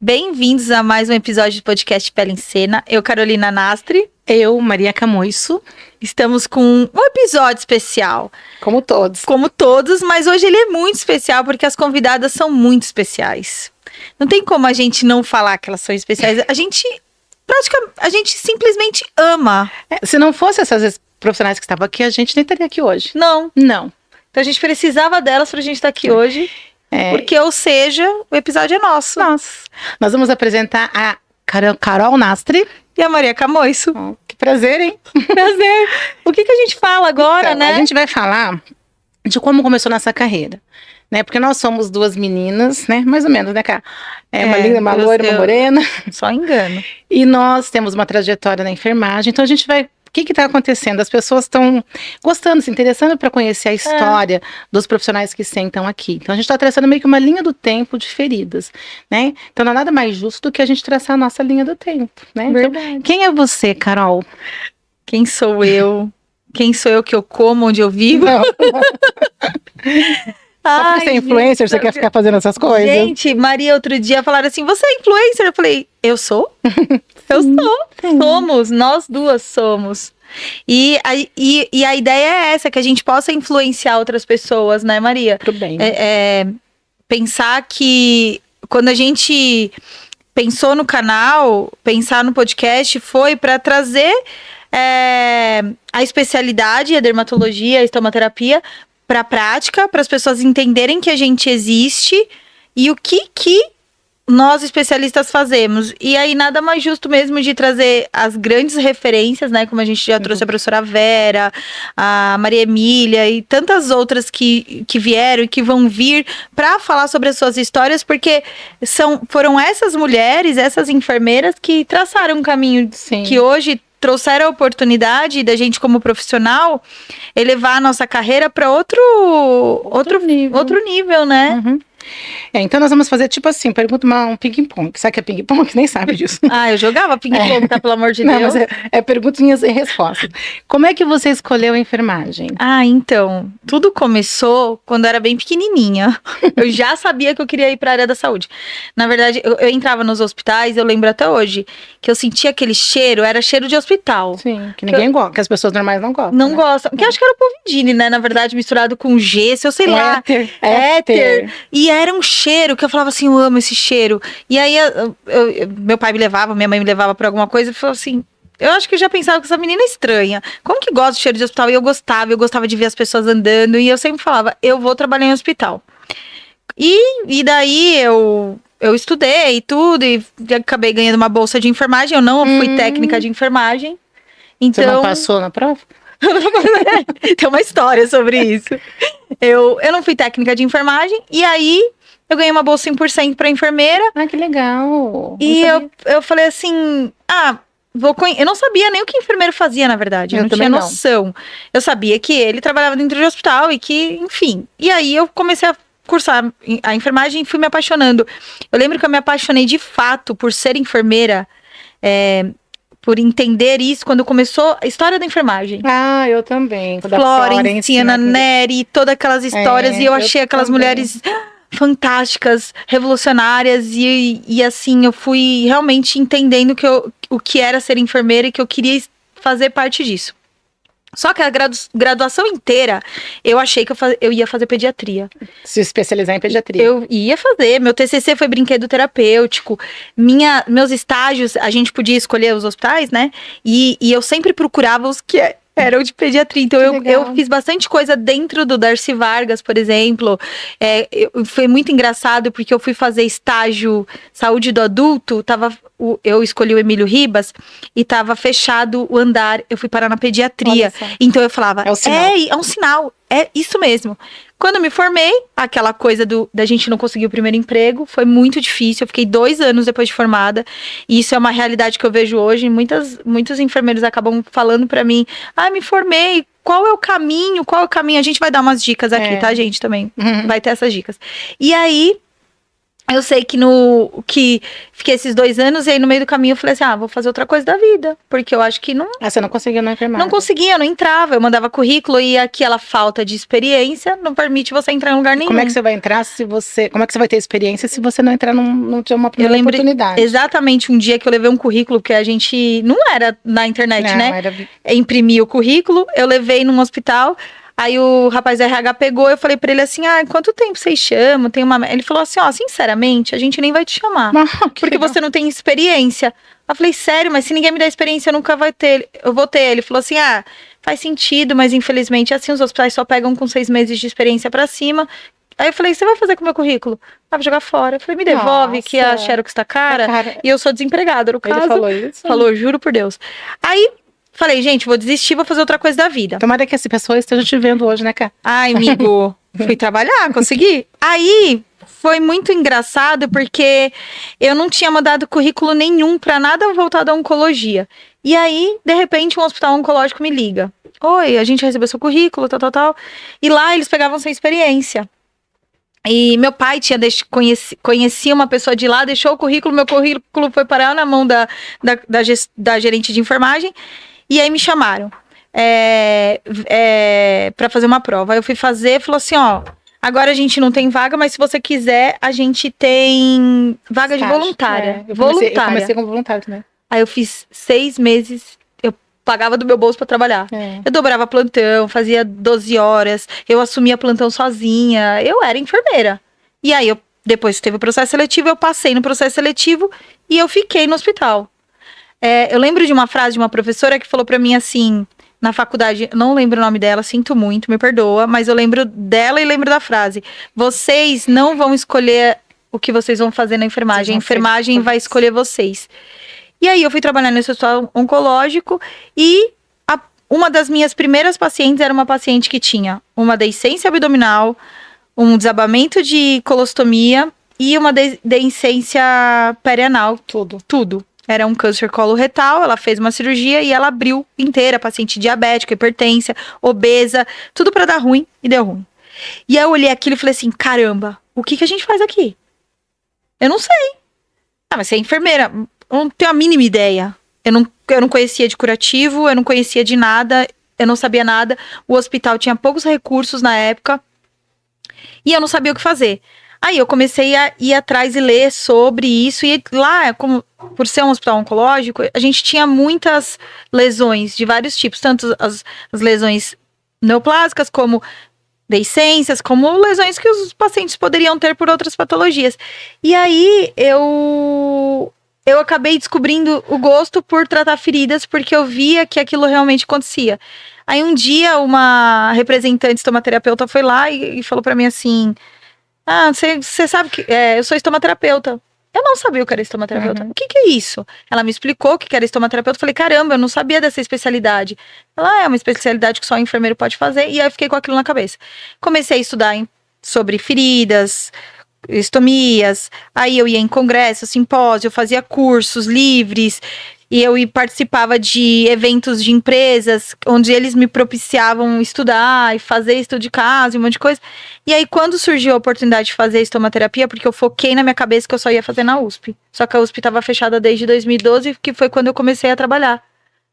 Bem-vindos a mais um episódio do podcast Pele em Cena. Eu, Carolina Nastri. Eu, Maria Camoiço. Estamos com um episódio especial. Como todos. Como todos, mas hoje ele é muito especial porque as convidadas são muito especiais. Não tem como a gente não falar que elas são especiais. A gente simplesmente ama. Se não fosse essas profissionais que estavam aqui, a gente nem estaria aqui hoje. Não. Não. Então a gente precisava delas pra gente estar aqui hoje. Porque, ou seja, o episódio é nosso. Nós vamos apresentar a Carol Nastri. E a Maria Camoiço. Que prazer, hein? Prazer. O que a gente fala agora, então, né? A gente vai falar de como começou nossa carreira. Né? Porque nós somos duas meninas, né? Mais ou menos, né, cara? Uma linda, uma loira, uma morena. Só engano. E nós temos uma trajetória na enfermagem. Então a gente vai... O que está acontecendo? As pessoas estão gostando, se interessando para conhecer a história dos profissionais que sentam aqui. Então, a gente está traçando meio que uma linha do tempo de feridas, né? Então, não é nada mais justo do que a gente traçar a nossa linha do tempo, né? Verdade. Então, quem é você, Carol? Quem sou eu? Quem sou eu que eu como, onde eu vivo? Não. Só porque você é influencer, você quer ficar fazendo essas coisas? Gente, Maria, outro dia falaram assim, você é influencer? Eu falei, eu sou? Eu sou. Somos, nós duas somos. E a ideia é essa, que a gente possa influenciar outras pessoas, né, Maria? Pro bem. Pensar que quando a gente pensou no canal, pensar no podcast, foi para trazer a especialidade, a dermatologia, a estomaterapia, para a prática, para as pessoas entenderem que a gente existe e o que nós especialistas fazemos. E aí nada mais justo mesmo de trazer as grandes referências, né? Como a gente já trouxe a professora Vera, a Maria Emília e tantas outras que vieram e que vão vir para falar sobre as suas histórias, porque foram essas mulheres, essas enfermeiras que traçaram um caminho. Sim. Que hoje trouxeram a oportunidade da gente, como profissional, elevar a nossa carreira para outro nível, né? Uhum. Então nós vamos fazer tipo assim, pergunta um ping-pong. Sabe o que é ping-pong? Nem sabe disso. Eu jogava ping-pong, tá? Pelo amor de Deus. Não, mas é perguntinhas e respostas. Como é que você escolheu a enfermagem? Então, tudo começou quando eu era bem pequenininha. Eu já sabia que eu queria ir para a área da saúde. Na verdade, eu entrava nos hospitais, eu lembro até hoje, que eu sentia aquele cheiro, era cheiro de hospital. Sim, que ninguém gosta, que as pessoas normais não gostam. Não gostam, que eu acho que era o povidine, né? Na verdade, misturado com gesso, eu sei lá. Éter. E era um cheiro que eu falava assim, eu amo esse cheiro. E aí, meu pai me levava, minha mãe me levava pra alguma coisa e falou assim, eu acho que eu já pensava que essa menina é estranha. Como que gosta de cheiro de hospital? E eu gostava de ver as pessoas andando. E eu sempre falava, eu vou trabalhar em hospital. E daí eu estudei e tudo, e acabei ganhando uma bolsa de enfermagem. Eu não fui técnica de enfermagem. Então, você não passou na prova? Tem uma história sobre isso. Eu não fui técnica de enfermagem, e aí eu ganhei uma bolsa 100% para enfermeira. Que legal. E eu falei assim, eu não sabia nem o que enfermeiro fazia, na verdade. Eu não tinha noção. Eu sabia que ele trabalhava dentro de hospital e que, enfim. E aí eu comecei a cursar a enfermagem e fui me apaixonando. Eu lembro que eu me apaixonei de fato por ser enfermeira, por entender isso, quando começou a história da enfermagem. Eu também. Florence, Ana Neri, todas aquelas histórias, e eu achei aquelas mulheres fantásticas, revolucionárias, e assim, eu fui realmente entendendo o que era ser enfermeira e que eu queria fazer parte disso. Só que a graduação inteira, eu achei que eu ia fazer pediatria. Se especializar em pediatria. Eu ia fazer. Meu TCC foi brinquedo terapêutico. Meus estágios, a gente podia escolher os hospitais, né? E eu sempre procurava os que eram de pediatria. Então, eu fiz bastante coisa dentro do Darcy Vargas, por exemplo. Foi muito engraçado, porque eu fui fazer estágio saúde do adulto, eu escolhi o Emílio Ribas, e tava fechado o andar, eu fui parar na pediatria. Então, eu falava, é um sinal, é isso mesmo. Quando eu me formei, aquela coisa da gente não conseguir o primeiro emprego, foi muito difícil. Eu fiquei 2 anos depois de formada. E isso é uma realidade que eu vejo hoje. Muitos enfermeiros acabam falando pra mim, me formei, qual é o caminho? A gente vai dar umas dicas aqui, tá, gente, também. Vai ter essas dicas. E aí, Eu sei que fiquei esses 2 anos e aí no meio do caminho eu falei assim, vou fazer outra coisa da vida, porque eu acho que não... Você não conseguia na enfermagem? Não conseguia, não entrava, eu mandava currículo e aquela falta de experiência não permite você entrar em lugar nenhum. Como é que você vai entrar como é que você vai ter experiência se você não entrar não ter uma primeira oportunidade? Exatamente um dia que eu levei um currículo, porque a gente não era na internet, não, né? Era... Imprimi o currículo, eu levei num hospital. Aí o rapaz da RH pegou, eu falei pra ele assim, quanto tempo vocês chamam? Ele falou assim, sinceramente, a gente nem vai te chamar, porque você não tem experiência. Eu falei, sério, mas se ninguém me der experiência, eu nunca vou ter. Eu vou ter. Ele falou assim, faz sentido, mas infelizmente assim, os hospitais só pegam com 6 meses de experiência pra cima. Aí eu falei, você vai fazer com o meu currículo? Vou jogar fora. Eu falei, me devolve, que a Xerox tá cara. E eu sou desempregada, no caso. Ele falou isso? Falou, juro por Deus. Aí... falei, gente, vou desistir, vou fazer outra coisa da vida. Tomara que essa pessoa esteja te vendo hoje, né, cara? Ai, amigo, fui trabalhar, consegui. Aí, foi muito engraçado, porque eu não tinha mandado currículo nenhum pra nada voltado à oncologia. E aí, de repente, um hospital oncológico me liga. Oi, a gente recebeu seu currículo, tal. E lá, eles pegavam sem experiência. E meu pai conhecia uma pessoa de lá, deixou o currículo, meu currículo foi parar na mão da gerente de enfermagem. E aí me chamaram para fazer uma prova. Aí eu fui fazer, falou assim, agora a gente não tem vaga, mas se você quiser, a gente tem vaga de voluntária. Eu comecei como voluntária também. Aí eu fiz 6 meses, eu pagava do meu bolso para trabalhar. Eu dobrava plantão, fazia 12 horas, eu assumia plantão sozinha, eu era enfermeira. E aí, depois que teve o processo seletivo, eu passei no processo seletivo e eu fiquei no hospital. Eu lembro de uma frase de uma professora que falou pra mim assim, na faculdade, não lembro o nome dela, sinto muito, me perdoa, mas eu lembro dela e lembro da frase. Vocês não vão escolher o que vocês vão fazer na enfermagem, a enfermagem vai escolher vocês. E aí eu fui trabalhar nesse hospital oncológico e uma das minhas primeiras pacientes era uma paciente que tinha uma deiscência abdominal, um desabamento de colostomia e uma deiscência perianal. Tudo. Era um câncer coloretal, ela fez uma cirurgia e ela abriu inteira, paciente diabética, hipertensa, obesa, tudo pra dar ruim, e deu ruim. E aí eu olhei aquilo e falei assim, caramba, o que a gente faz aqui? Eu não sei. Mas você é enfermeira, eu não tenho a mínima ideia. Eu não conhecia de curativo, eu não conhecia de nada, eu não sabia nada. O hospital tinha poucos recursos na época e eu não sabia o que fazer. Aí eu comecei a ir atrás e ler sobre isso. E lá, por ser um hospital oncológico, a gente tinha muitas lesões de vários tipos. Tanto as lesões neoplásicas, como deiscências, como lesões que os pacientes poderiam ter por outras patologias. E aí eu acabei descobrindo o gosto por tratar feridas, porque eu via que aquilo realmente acontecia. Aí um dia uma representante estomaterapeuta foi lá e falou pra mim assim... você sabe que eu sou estomaterapeuta. Eu não sabia o que era estomaterapeuta. O que é isso? Ela me explicou o que era estomaterapeuta. Eu falei, caramba, eu não sabia dessa especialidade. Ela é uma especialidade que só o enfermeiro pode fazer. E aí eu fiquei com aquilo na cabeça. Comecei a estudar sobre feridas, estomias. Aí eu ia em congresso, simpósio, fazia cursos livres. E eu participava de eventos de empresas, onde eles me propiciavam estudar e fazer estudo de caso e um monte de coisa. E aí, quando surgiu a oportunidade de fazer estomaterapia, porque eu foquei na minha cabeça que eu só ia fazer na USP. Só que a USP estava fechada desde 2012, que foi quando eu comecei a trabalhar.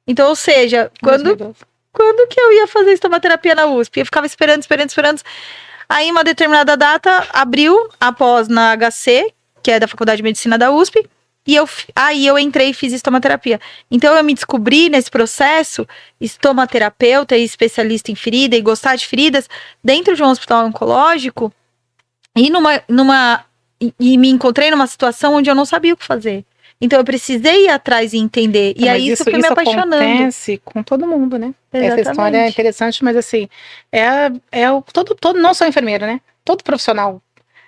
Então, ou seja, quando que eu ia fazer estomaterapia na USP? Eu ficava esperando. Aí, uma determinada data, abriu após na HC, que é da Faculdade de Medicina da USP, e aí eu entrei e fiz estomaterapia. Então eu me descobri nesse processo estomaterapeuta e especialista em ferida e gostar de feridas dentro de um hospital oncológico e me encontrei numa situação onde eu não sabia o que fazer. Então eu precisei ir atrás e entender. E aí isso foi me apaixonando. Acontece com todo mundo, né? Exatamente. Essa história é interessante, mas assim, todo não só enfermeiro, né? Todo profissional.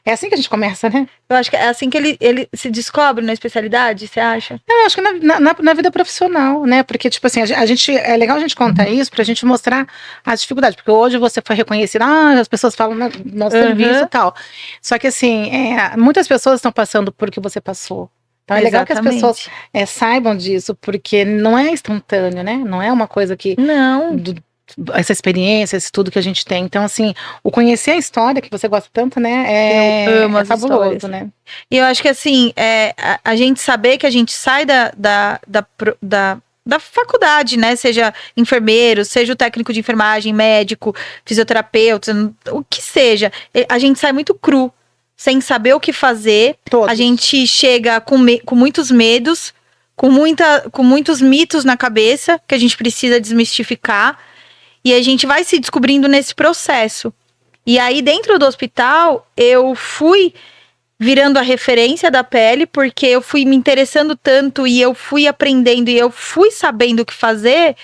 É assim que a gente começa, né? Eu acho que é assim que ele se descobre na especialidade, você acha? Eu acho que na vida profissional, né? Porque, tipo assim, é legal a gente contar isso pra gente mostrar as dificuldades. Porque hoje você foi reconhecido, as pessoas falam no nosso serviço e tal. Só que, assim, muitas pessoas estão passando por o que você passou. Então é legal que as pessoas saibam disso, porque não é instantâneo, né? Não é uma coisa que... Não. essa experiência, esse estudo que a gente tem. Então, assim, o conhecer a história, que você gosta tanto, né? Eu amo é as fabuloso, histórias. né? E eu acho que assim, a gente saber que a gente sai da faculdade, né? Seja enfermeiro, seja o técnico de enfermagem, médico, fisioterapeuta, o que seja. A gente sai muito cru, sem saber o que fazer. Todos. A gente chega com muitos medos, com muitos mitos na cabeça que a gente precisa desmistificar. E a gente vai se descobrindo nesse processo. E aí, dentro do hospital, eu fui virando a referência da pele, porque eu fui me interessando tanto e eu fui aprendendo e eu fui sabendo o que fazer.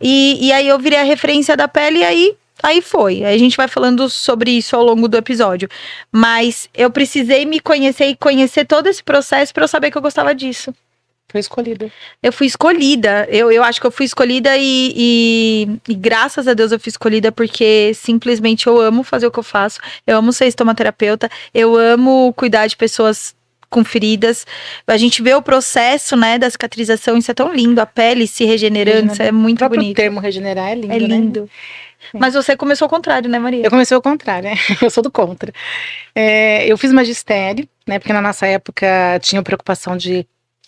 E aí eu virei a referência da pele e aí foi. Aí a gente vai falando sobre isso ao longo do episódio. Mas eu precisei me conhecer e conhecer todo esse processo para eu saber que eu gostava disso. Foi escolhida. Eu fui escolhida. Eu acho que eu fui escolhida e graças a Deus eu fui escolhida porque simplesmente eu amo fazer o que eu faço. Eu amo ser estomaterapeuta. Eu amo cuidar de pessoas com feridas. A gente vê o processo, né, da cicatrização. Isso é tão lindo. A pele se regenerando. Isso é muito bonito. O próprio termo regenerar é lindo, É lindo. Né? Mas você começou ao contrário, né, Maria? Eu comecei ao contrário, né? Eu sou do contra. Eu fiz magistério, né? Porque na nossa época tinha preocupação de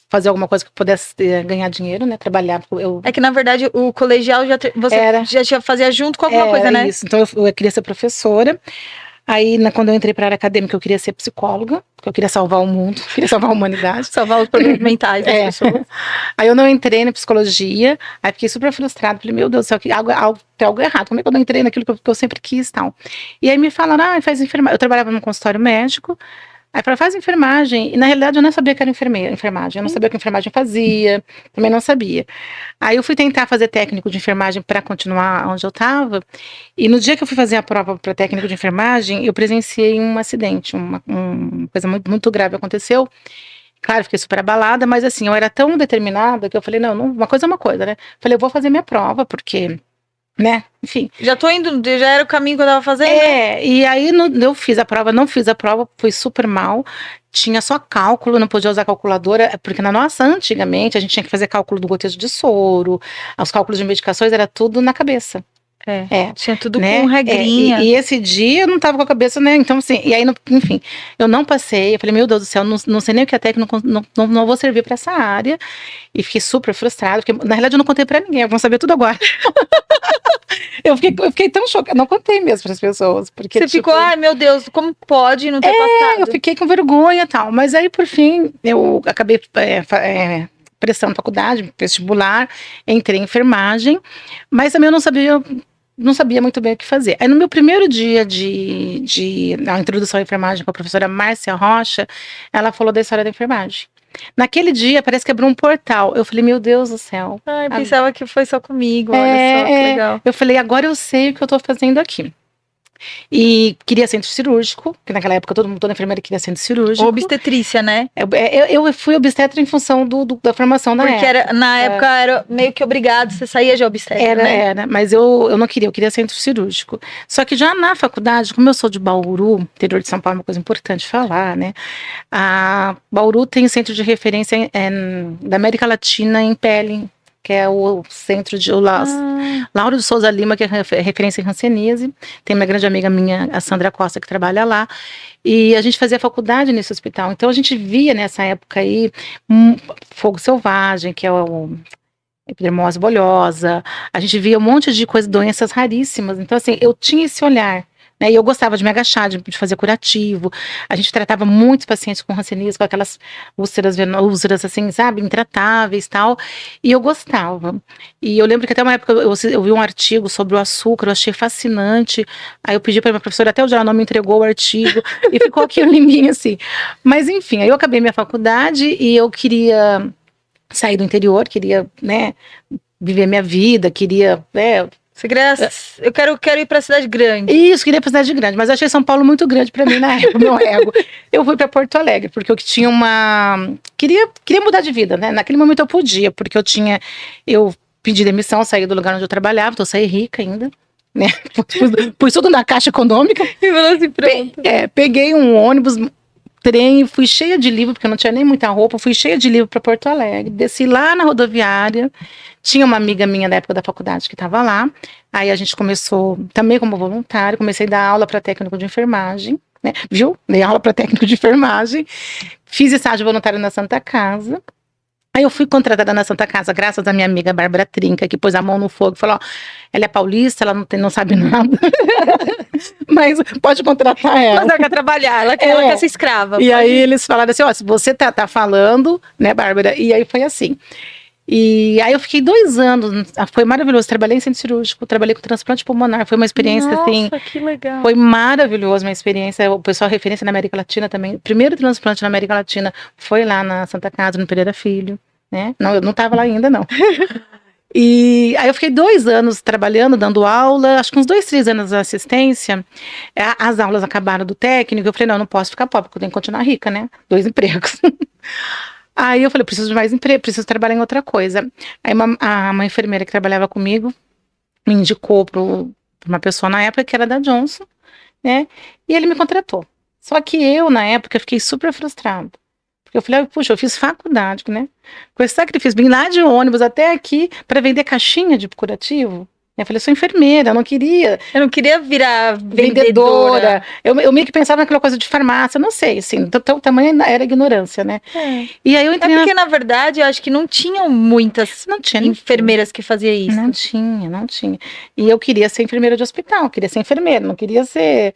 fazer alguma coisa que pudesse ganhar dinheiro, né? Trabalhar. É que, na verdade, o colegial você já fazia junto com alguma coisa, né? Isso. Então, eu queria ser professora. Aí, quando eu entrei para a área acadêmica, eu queria ser psicóloga, porque eu queria salvar o mundo, queria salvar a humanidade. Salvar os problemas mentais das pessoas. Aí eu não entrei na psicologia, aí fiquei super frustrada. Falei, meu Deus do céu, tem algo errado. Como é que eu não entrei naquilo que eu sempre quis e tal? E aí me falaram, faz enfermagem. Eu trabalhava num consultório médico. Aí falaram, faz enfermagem. E na realidade eu não sabia que era enfermagem. Eu não sabia o que enfermagem fazia, também não sabia. Aí eu fui tentar fazer técnico de enfermagem para continuar onde eu estava. E no dia que eu fui fazer a prova para técnico de enfermagem, eu presenciei um acidente, uma coisa muito, muito grave aconteceu. Claro, fiquei super abalada, mas assim, eu era tão determinada que eu falei, não, uma coisa é uma coisa, né? Falei, eu vou fazer minha prova, porque, né, enfim. Já tô indo, já era o caminho que eu tava fazendo, né? E aí eu fiz a prova, não fiz a prova, fui super mal. Tinha só cálculo, não podia usar calculadora, porque antigamente, a gente tinha que fazer cálculo do gotejo de soro, os cálculos de medicações, era tudo na cabeça. Tinha tudo, né? Com regrinha. E esse dia eu não tava com a cabeça, né? Então, assim, e aí, enfim, eu não passei. Eu falei, meu Deus do céu, não sei nem o que é técnico, não vou servir para essa área. E fiquei super frustrada, porque na realidade eu não contei para ninguém, vão saber tudo agora. eu fiquei tão chocada, não contei mesmo para as pessoas. Porque, você ficou, ai meu Deus, como pode não ter passado? Eu fiquei com vergonha e tal. Mas aí, por fim, eu acabei prestando faculdade, vestibular, entrei em enfermagem, mas também eu não sabia muito bem o que fazer. Aí no meu primeiro dia de a introdução à enfermagem com a professora Márcia Rocha, ela falou da história da enfermagem. Naquele dia, parece que abriu um portal. Eu falei, meu Deus do céu. Ai, pensava que foi só comigo, olha só, que legal. Eu falei, agora eu sei o que eu tô fazendo aqui. E queria centro cirúrgico, porque naquela época toda enfermeira queria centro cirúrgico. Ou obstetrícia, né? Eu fui obstetra em função da formação da época. Porque na época era meio que obrigado, você saía de obstetra, Era, mas eu não queria, eu queria centro cirúrgico. Só que já na faculdade, como eu sou de Bauru, interior de São Paulo, é uma coisa importante falar, né? A Bauru tem centro de referência da América Latina em pele, que é o centro de Lauro de Souza Lima, que é referência em hanseníase. Tem uma grande amiga minha, a Sandra Costa, que trabalha lá. E a gente fazia faculdade nesse hospital. Então a gente via nessa época aí fogo selvagem, que é o epidermose bolhosa. A gente via um monte de doenças raríssimas. Então assim, eu tinha esse olhar. Né, e eu gostava de me agachar, de fazer curativo. A gente tratava muitos pacientes com hanseníase, com aquelas úlceras assim, sabe, intratáveis e tal. E eu gostava. E eu lembro que até uma época eu vi um artigo sobre o açúcar, eu achei fascinante. Aí eu pedi para minha professora, até hoje ela não me entregou o artigo, e ficou aquilo em mim, assim. Mas enfim, aí eu acabei minha faculdade e eu queria sair do interior, queria, né, viver minha vida, queria, você queria, eu quero ir pra cidade grande. Isso, queria ir pra cidade grande, mas eu achei São Paulo muito grande pra mim na época, meu ego. Eu fui pra Porto Alegre, porque eu tinha queria mudar de vida, né? Naquele momento eu podia, porque eu pedi demissão, saí do lugar onde eu trabalhava, então eu saí rica ainda, né? Pus tudo na Caixa Econômica. E falou assim, pronto. Peguei um ônibus trem, fui cheia de livro, porque eu não tinha nem muita roupa, fui cheia de livro para Porto Alegre, desci lá na rodoviária, tinha uma amiga minha da época da faculdade que estava lá, aí a gente começou, também como voluntário, comecei a dar aula para técnico de enfermagem, né? Viu? Dei aula para técnico de enfermagem, fiz estágio voluntário na Santa Casa. Aí eu fui contratada na Santa Casa, graças à minha amiga Bárbara Trinca, que pôs a mão no fogo e falou, ó, ela é paulista, ela não sabe nada, mas pode contratar ela. Mas ela quer trabalhar, ela quer ser escrava. E aí eles falaram assim, ó, se você tá falando, né, Bárbara? E aí foi assim. E aí eu fiquei 2 anos, foi maravilhoso, trabalhei em centro cirúrgico, trabalhei com transplante pulmonar, foi uma experiência assim. Nossa, que legal. Foi maravilhoso, uma experiência, o pessoal referência na América Latina também, o primeiro transplante na América Latina foi lá na Santa Casa, no Pereira Filho, né? Não, eu não estava lá ainda, não. E aí eu fiquei 2 anos trabalhando, dando aula, acho que uns 2, 3 anos de assistência, as aulas acabaram do técnico, eu falei, não posso ficar pobre, porque eu tenho que continuar rica, né? 2 empregos. Aí eu falei, preciso de mais emprego, preciso trabalhar em outra coisa. Aí uma enfermeira que trabalhava comigo me indicou para uma pessoa na época que era da Johnson, né? E ele me contratou. Só que eu, na época, fiquei super frustrada. Porque eu falei, puxa, eu fiz faculdade, né? Com esse sacrifício, vim lá de ônibus até aqui para vender caixinha de curativo. Eu falei, sou enfermeira, eu não queria virar vendedora. Eu meio que pensava naquela coisa de farmácia, não sei, assim, o tamanho era ignorância, né? E aí eu entrei porque, na verdade, eu acho que não tinham muitas enfermeiras que faziam isso. Não tinha. E eu queria ser enfermeira de hospital, queria ser enfermeira, não queria ser...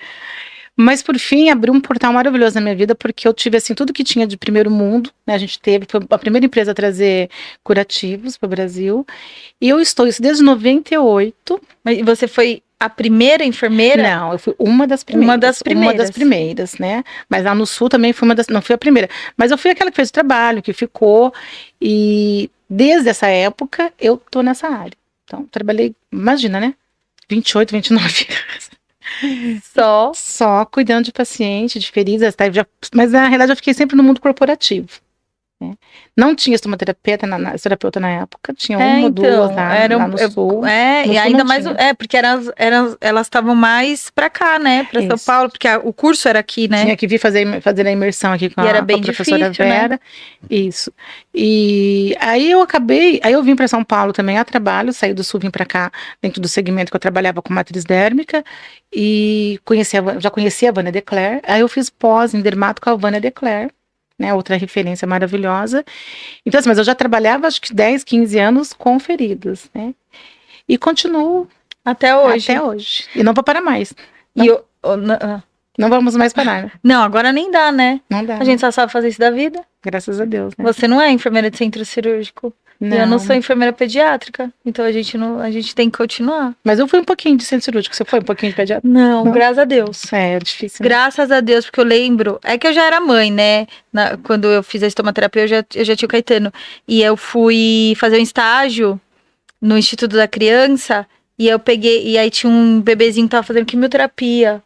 Mas, por fim, abriu um portal maravilhoso na minha vida, porque eu tive, assim, tudo que tinha de primeiro mundo, né, a gente foi a primeira empresa a trazer curativos para o Brasil, e eu estou, isso desde 98. Mas você foi a primeira enfermeira? Não, eu fui uma das primeiras, né, mas lá no Sul também fui não fui a primeira, mas eu fui aquela que fez o trabalho, que ficou, e desde essa época eu tô nessa área. Então, trabalhei, imagina, né, 28, 29 anos. Só cuidando de paciente, de feridas, tá? Mas na realidade eu fiquei sempre no mundo corporativo, né? Não tinha estomaterapeuta na época, tinha uma ou duas lá no Sul. E ainda mais, porque elas estavam mais pra cá, né? Pra São Paulo, porque o curso era aqui, né? Tinha que vir fazer a imersão aqui com era a bem professora difícil, Vera. Né? Isso. E aí eu vim para São Paulo também a trabalho, saí do Sul, vim para cá, dentro do segmento que eu trabalhava com matriz dérmica, e já conhecia a Vânia Decler. Aí eu fiz pós em dermato com a Vânia Decler, né, outra referência maravilhosa. Então, assim, mas eu já trabalhava, acho que 10, 15 anos com feridas, né? E continuo até hoje. E não vou parar mais. Não vamos mais parar. Né? Não, agora nem dá, né? Não dá. A gente só sabe fazer isso da vida. Graças a Deus, né? Você não é enfermeira de centro cirúrgico. Não. E eu não sou enfermeira pediátrica, então a gente tem que continuar. Mas eu fui um pouquinho de centro cirúrgico, você foi um pouquinho de pediátrica? Não, graças a Deus. É difícil. Né? Graças a Deus, porque eu lembro, é que eu já era mãe, né? Quando eu fiz a estomaterapia, eu já tinha o Caetano. E eu fui fazer um estágio no Instituto da Criança, e eu peguei, e aí tinha um bebezinho que tava fazendo quimioterapia.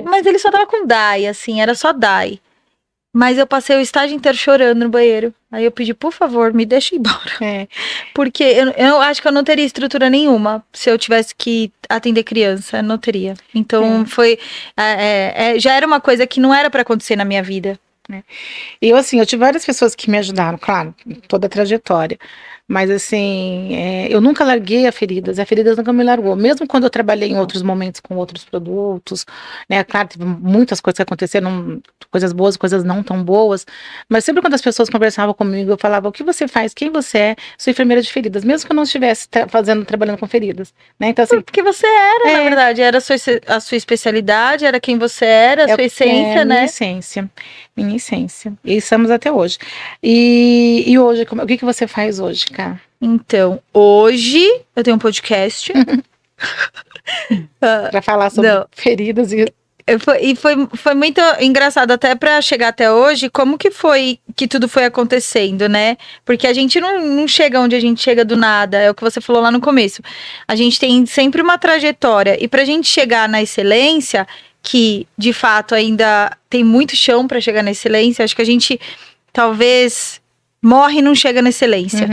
Mas ele só tava com DAI, assim, era só DAI. Mas eu passei o estágio inteiro chorando no banheiro. Aí eu pedi, por favor, me deixa ir embora. Porque eu acho que eu não teria estrutura nenhuma se eu tivesse que atender criança. Não teria. Então foi... já era uma coisa que não era para acontecer na minha vida. E eu, assim, eu tive várias pessoas que me ajudaram, claro, toda a trajetória. Mas, assim, eu nunca larguei a feridas nunca me largou. Mesmo quando eu trabalhei em outros momentos com outros produtos, né? Claro, teve muitas coisas que aconteceram, coisas boas, coisas não tão boas. Mas sempre quando as pessoas conversavam comigo, eu falava, o que você faz? Quem você é? Sou enfermeira de feridas. Mesmo que eu não estivesse trabalhando com feridas, né? Então, assim... Porque você era, na verdade. Era a sua especialidade, era quem você era, a sua essência, né? Minha essência. E estamos até hoje. E hoje, o que você faz hoje, cara? Então, hoje eu tenho um podcast. Pra falar sobre feridas e foi muito engraçado até pra chegar até hoje, como que foi que tudo foi acontecendo, né? Porque a gente não chega onde a gente chega do nada, é o que você falou lá no começo. A gente tem sempre uma trajetória, e pra gente chegar na excelência, que de fato ainda tem muito chão pra chegar na excelência, acho que a gente talvez morre e não chega na excelência.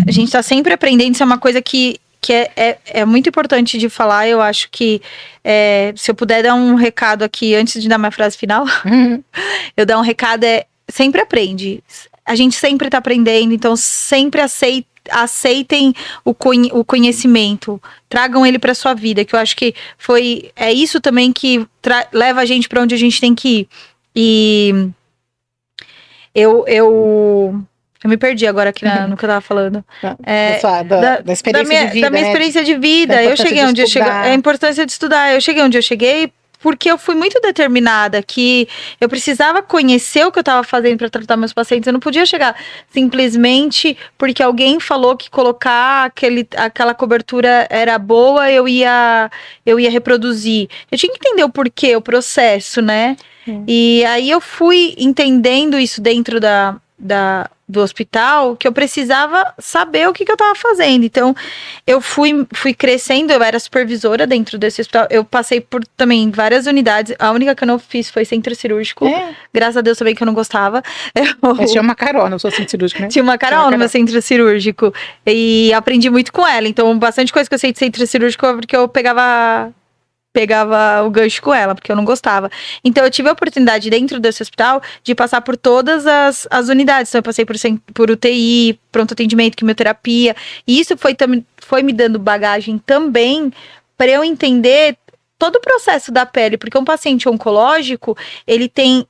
A gente tá sempre aprendendo, isso é uma coisa que que é muito importante de falar. Eu acho que se eu puder dar um recado aqui antes de dar minha frase final, eu dar um recado sempre aprende. A gente sempre tá aprendendo, então sempre aceitem o conhecimento, tragam ele para sua vida, que eu acho que é isso também que leva a gente para onde a gente tem que ir. E eu me perdi agora aqui no que eu tava falando. Da experiência de vida. Da minha experiência de vida. Eu cheguei onde eu cheguei. É a importância de estudar. Eu cheguei onde eu cheguei porque eu fui muito determinada, que eu precisava conhecer o que eu estava fazendo para tratar meus pacientes. Eu não podia chegar simplesmente porque alguém falou que colocar aquela cobertura era boa, eu ia reproduzir. Eu tinha que entender o porquê, o processo, né? E aí eu fui entendendo isso dentro do hospital, que eu precisava saber o que eu estava fazendo. Então, eu fui crescendo, eu era supervisora dentro desse hospital. Eu passei por também várias unidades. A única que eu não fiz foi centro cirúrgico. Graças a Deus também que eu não gostava. Mas tinha uma Carol no seu centro cirúrgico, né? Tinha uma Carol no meu centro cirúrgico. E aprendi muito com ela. Então, bastante coisa que eu sei de centro cirúrgico é porque eu pegava o gancho com ela, porque eu não gostava. Então, eu tive a oportunidade dentro desse hospital de passar por todas as unidades. Então, eu passei por UTI, pronto atendimento, quimioterapia. E isso foi me dando bagagem também para eu entender todo o processo da pele. Porque um paciente oncológico, ele tem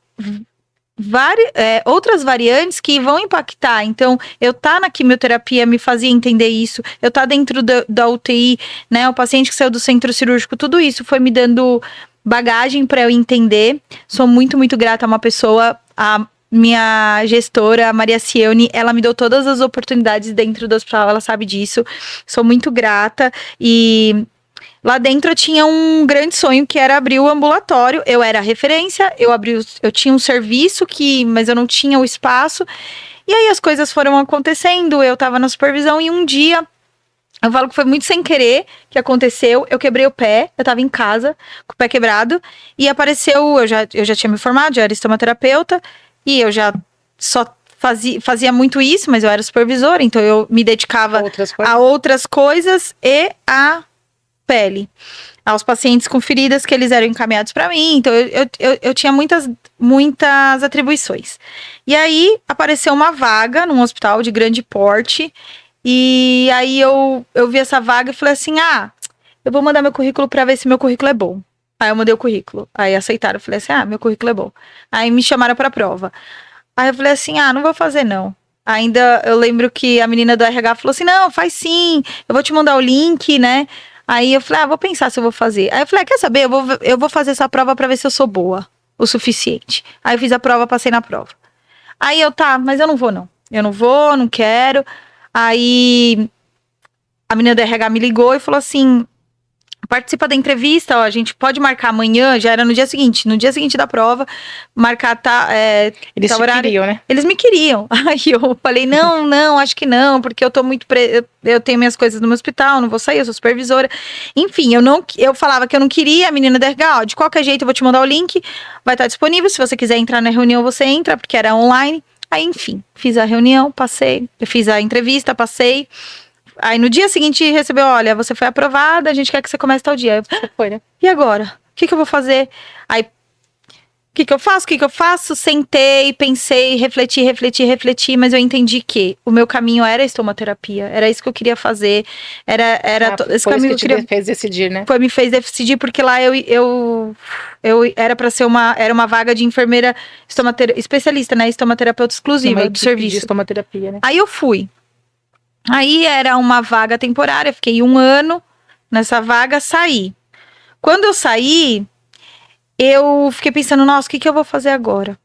outras variantes que vão impactar. Então, eu na quimioterapia me fazia entender isso. Eu dentro da UTI, né? O paciente que saiu do centro cirúrgico, tudo isso foi me dando bagagem para eu entender. Sou muito, muito grata a uma pessoa, a minha gestora, a Maria Cione, ela me deu todas as oportunidades dentro do hospital, ela sabe disso. Sou muito grata e lá dentro eu tinha um grande sonho que era abrir o ambulatório. Eu era referência, eu tinha um serviço mas eu não tinha o espaço. E aí as coisas foram acontecendo, eu tava na supervisão e um dia, eu falo que foi muito sem querer que aconteceu, eu quebrei o pé, eu tava em casa com o pé quebrado e apareceu, eu já tinha me formado, já era estomaterapeuta e eu já só fazia muito isso, mas eu era supervisora, então eu me dedicava a outras coisas e a pele, aos pacientes com feridas que eles eram encaminhados para mim. Então eu tinha muitas atribuições. E aí apareceu uma vaga num hospital de grande porte e aí eu vi essa vaga e falei assim, eu vou mandar meu currículo para ver se meu currículo é bom. Aí eu mandei o currículo, aí aceitaram, eu falei assim, meu currículo é bom. Aí me chamaram para prova. Aí eu falei assim, não vou fazer não. Ainda eu lembro que a menina do RH falou assim, não, faz sim, eu vou te mandar o link, né? Aí eu falei, vou pensar se eu vou fazer. Aí eu falei, quer saber? Eu vou fazer essa prova pra ver se eu sou boa o suficiente. Aí eu fiz a prova, passei na prova. Aí mas eu não vou não. Eu não vou, não quero. Aí a menina do RH me ligou e falou assim, participa da entrevista, a gente pode marcar amanhã, já era no dia seguinte da prova, marcar eles te queriam, né? Eles me queriam. Aí eu falei, não, acho que não, porque eu tô muito eu tenho minhas coisas no meu hospital, não vou sair, eu sou supervisora. Enfim, eu falava que eu não queria, a menina da RH, de qualquer jeito eu vou te mandar o link, vai estar disponível, se você quiser entrar na reunião, você entra, porque era online. Aí, enfim, fiz a reunião, passei, eu fiz a entrevista, passei. Aí no dia seguinte recebeu, olha, você foi aprovada, a gente quer que você comece tal dia. Foi, né? E agora? O que eu vou fazer? Aí, o que eu faço? Sentei, pensei, refleti, mas eu entendi que o meu caminho era a estomaterapia, era isso que eu queria fazer, esse caminho que te fez decidir, né? Me fez decidir, porque lá eu era para ser era uma vaga de enfermeira especialista, né, estomaterapeuta exclusiva do serviço. De estomaterapia, né? Aí eu fui. Aí era uma vaga temporária, fiquei 1 ano nessa vaga, saí. Quando eu saí, eu fiquei pensando, nossa, o que eu vou fazer agora?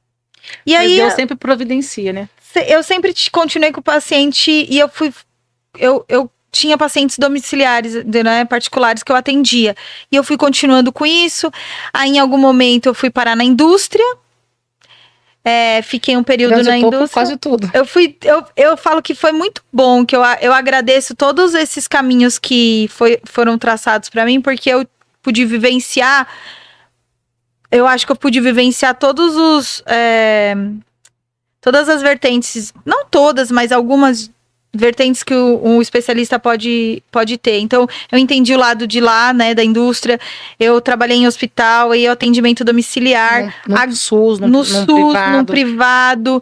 E aí Deus sempre providencia, né? Eu sempre continuei com o paciente e eu tinha pacientes domiciliares, né, particulares que eu atendia. E eu fui continuando com isso. Aí em algum momento eu fui parar na indústria. Fiquei um período na indústria. Quase tudo. Eu falo que foi muito bom, que eu agradeço todos esses caminhos que foram traçados para mim, porque eu pude vivenciar. Eu acho que eu pude vivenciar todas as vertentes, não todas, mas algumas vertentes que o especialista pode ter. Então, eu entendi o lado de lá, né, da indústria. Eu trabalhei em hospital e atendimento domiciliar. No SUS, no SUS, no privado.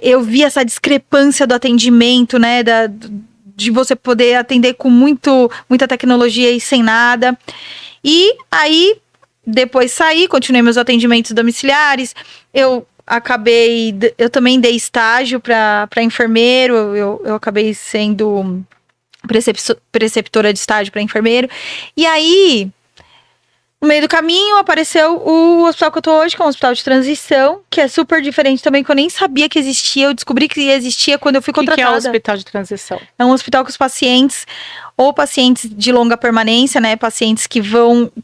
Eu vi essa discrepância do atendimento, né, de você poder atender com muita tecnologia e sem nada. E aí, depois saí, continuei meus atendimentos domiciliares. Eu também dei estágio para enfermeiro, eu acabei sendo preceptora de estágio para enfermeiro. E aí, no meio do caminho, apareceu o hospital que eu tô hoje, que é um hospital de transição, que é super diferente também, que eu nem sabia que existia. Eu descobri que existia quando eu fui contratada. O que é o hospital de transição? É um hospital que os pacientes, ou pacientes de longa permanência, né, pacientes que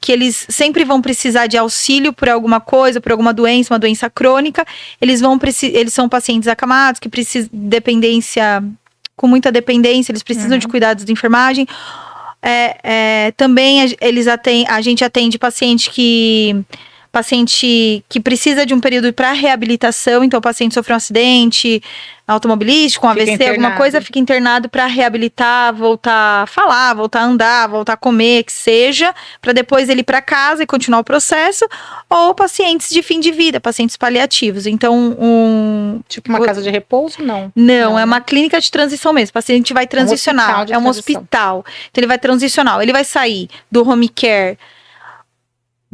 eles sempre vão precisar de auxílio por alguma coisa, por alguma doença, uma doença crônica, eles são pacientes acamados, que precisam com muita dependência, eles precisam de cuidados de enfermagem. Também a gente atende paciente que precisa de um período para reabilitação, então o paciente sofreu um acidente automobilístico, um AVC, alguma coisa, fica internado para reabilitar, voltar a falar, voltar a andar, voltar a comer, que seja, para depois ele ir para casa e continuar o processo, ou pacientes de fim de vida, pacientes paliativos. Então, tipo uma casa de repouso, não? Não, é uma clínica de transição mesmo. O paciente vai transicionar, é um hospital. Então ele vai transicionar, ele vai sair do home care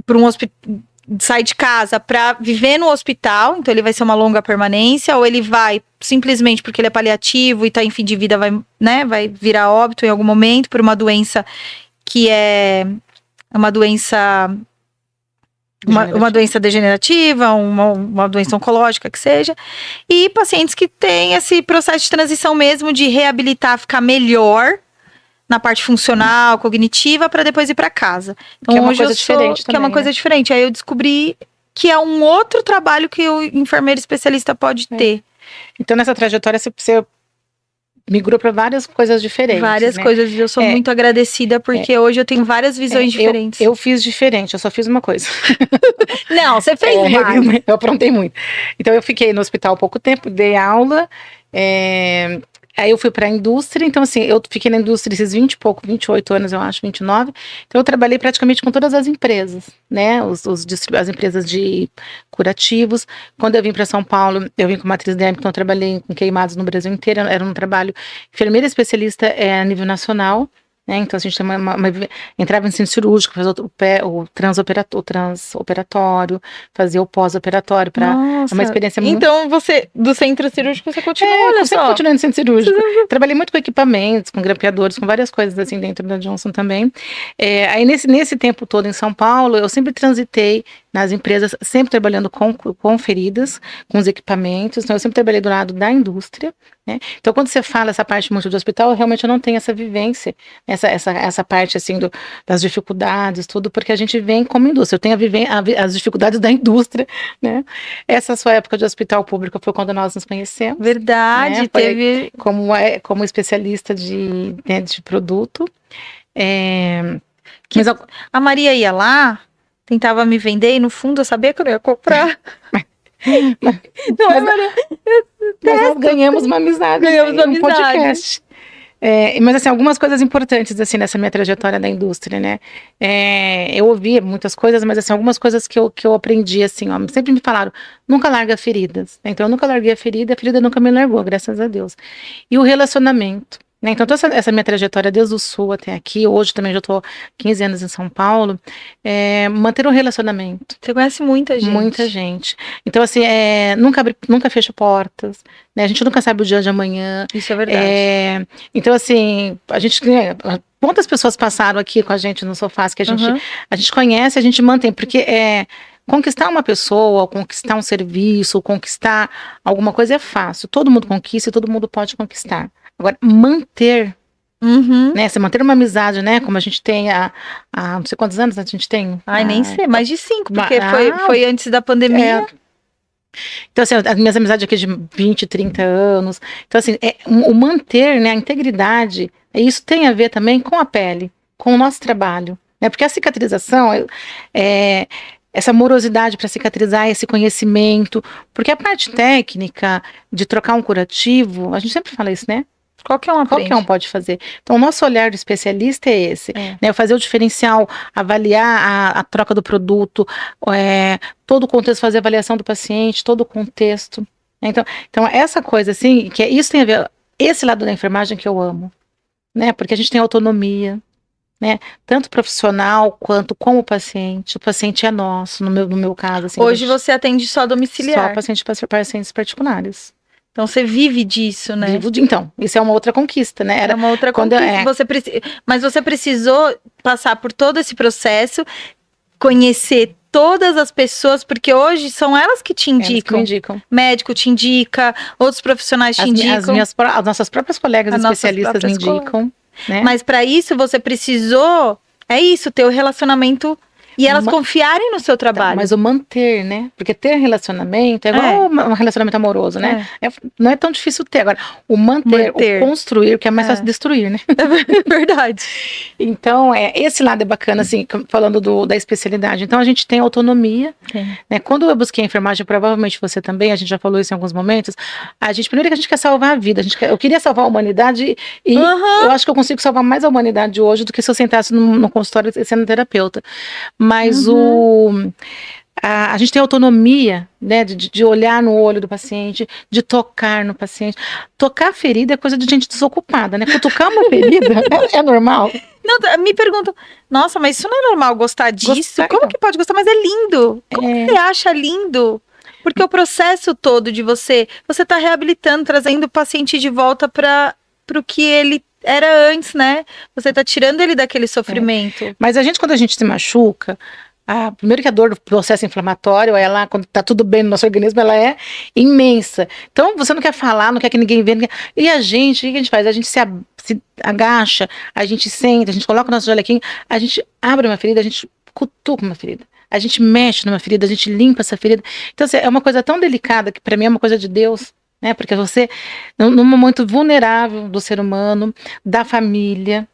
para um hospital, sai de casa para viver no hospital, então ele vai ser uma longa permanência, ou ele vai simplesmente porque ele é paliativo e tá em fim de vida, vai virar óbito em algum momento por uma doença que é uma doença degenerativa, uma doença oncológica que seja, e pacientes que têm esse processo de transição mesmo de reabilitar, ficar melhor na parte funcional, cognitiva, para depois ir para casa. Então, que é uma coisa diferente também, que é uma coisa diferente. Aí eu descobri que é um outro trabalho que o enfermeiro especialista pode ter. Então, nessa trajetória, você migrou para várias coisas diferentes. Várias coisas. Eu sou muito agradecida, porque hoje eu tenho várias visões diferentes. Eu fiz diferente, eu só fiz uma coisa. Não, você fez mais. Eu aprontei muito. Então, eu fiquei no hospital há pouco tempo, dei aula, aí eu fui para a indústria, então assim, eu fiquei na indústria esses 28 anos, eu acho, 29. Então eu trabalhei praticamente com todas as empresas, né? As empresas de curativos. Quando eu vim para São Paulo, eu vim com matriz Dérmica, então eu trabalhei com queimados no Brasil inteiro. Era um trabalho enfermeira especialista a nível nacional. Então, a gente tem entrava em centro cirúrgico, fazia o transoperatório, fazia o pós-operatório, para uma experiência muito... Então, você, do centro cirúrgico, você continua, olha só. Eu continuei no centro cirúrgico. Trabalhei muito com equipamentos, com grampeadores, com várias coisas assim dentro da Johnson também. Aí, nesse tempo todo em São Paulo, eu sempre transitei nas empresas, sempre trabalhando com feridas, com os equipamentos. Então, eu sempre trabalhei do lado da indústria, né? Então, quando você fala essa parte muito do hospital, realmente eu não tenho essa vivência, essa parte assim das dificuldades, tudo, porque a gente vem como indústria. Eu tenho as dificuldades da indústria, né? Essa sua época de hospital público foi quando nós nos conhecemos. Verdade, né? Teve como especialista de produto. Mas a Maria ia lá, tentava me vender e no fundo eu sabia que eu não ia comprar. Nós ganhamos uma amizade. Um podcast. Mas assim, algumas coisas importantes assim nessa minha trajetória da indústria, né? Eu ouvia muitas coisas, mas assim, algumas coisas que eu aprendi assim, ó, sempre me falaram, nunca larga feridas. Então eu nunca larguei a ferida nunca me largou, graças a Deus. E o relacionamento, né? Então toda essa minha trajetória desde o Sul até aqui, hoje também já estou 15 anos em São Paulo, manter um relacionamento. Você conhece muita gente. Muita gente. Então assim, nunca fecho portas, né? A gente nunca sabe o dia de amanhã. Isso é verdade. Então assim, quantas pessoas passaram aqui com a gente no sofá que a gente conhece, a gente mantém, porque conquistar uma pessoa, conquistar um serviço, conquistar alguma coisa é fácil. Todo mundo conquista e todo mundo pode conquistar. Agora, manter, né? Você manter uma amizade, né? Como a gente tem há não sei quantos anos a gente tem. Ai, nem sei, mais de 5, porque foi antes da pandemia. Então, assim, as minhas amizades aqui de 20, 30 anos. Então, assim, o manter, né, a integridade, isso tem a ver também com a pele, com o nosso trabalho, né? Porque a cicatrização essa morosidade para cicatrizar, esse conhecimento, porque a parte técnica de trocar um curativo, a gente sempre fala isso, né? Qualquer um aprende. Qualquer um pode fazer. Então, o nosso olhar do especialista é esse, né? Fazer o diferencial, avaliar a troca do produto, todo o contexto, fazer a avaliação do paciente, todo o contexto. Né? Então, essa coisa assim, isso tem a ver, esse lado da enfermagem que eu amo, né? Porque a gente tem autonomia, né? Tanto profissional quanto com o paciente é nosso, no meu caso. Assim, hoje você atende só domiciliar. Só pacientes particulares. Então você vive disso, né? Então, isso é uma outra conquista, né? Era uma outra conquista. Mas você precisou passar por todo esse processo, conhecer todas as pessoas, porque hoje são elas que te indicam. Elas que me indicam. Médico te indica, outros profissionais te indicam. As nossas próprias colegas especialistas me indicam. Né? Mas para isso você precisou, ter o relacionamento e elas confiarem no seu trabalho. Mas o manter, né? Porque ter relacionamento é igual um relacionamento amoroso, né? Não é tão difícil ter. Agora, o manter, o construir, que é mais fácil destruir, né? É verdade. Então, esse lado é bacana, assim, falando da especialidade. Então, a gente tem autonomia. Né? Quando eu busquei a enfermagem, provavelmente você também, a gente já falou isso em alguns momentos, primeiro que a gente quer salvar a vida. Eu queria salvar a humanidade e eu acho que eu consigo salvar mais a humanidade hoje do que se eu sentasse no consultório sendo terapeuta. Mas a gente tem autonomia, né, de olhar no olho do paciente, de tocar no paciente. Tocar a ferida é coisa de gente desocupada, né? Cutucar uma ferida é normal. Não, me perguntam, nossa, mas isso não é normal gostar disso? Como que pode gostar? Mas é lindo. Como você acha lindo? Porque o processo todo de você tá reabilitando, trazendo o paciente de volta para o que ele era antes, né? Você tá tirando ele daquele sofrimento. Mas quando a gente se machuca, primeiro que a dor do processo inflamatório, ela, quando tá tudo bem no nosso organismo, ela é imensa. Então, você não quer falar, não quer que ninguém veja. E o que a gente faz? A gente se agacha, a gente senta, a gente coloca o nosso jalequinho, a gente abre uma ferida, a gente cutuca uma ferida. A gente mexe numa ferida, a gente limpa essa ferida. Então, assim, é uma coisa tão delicada, que para mim é uma coisa de Deus, né? Porque você, num momento vulnerável do ser humano, da família.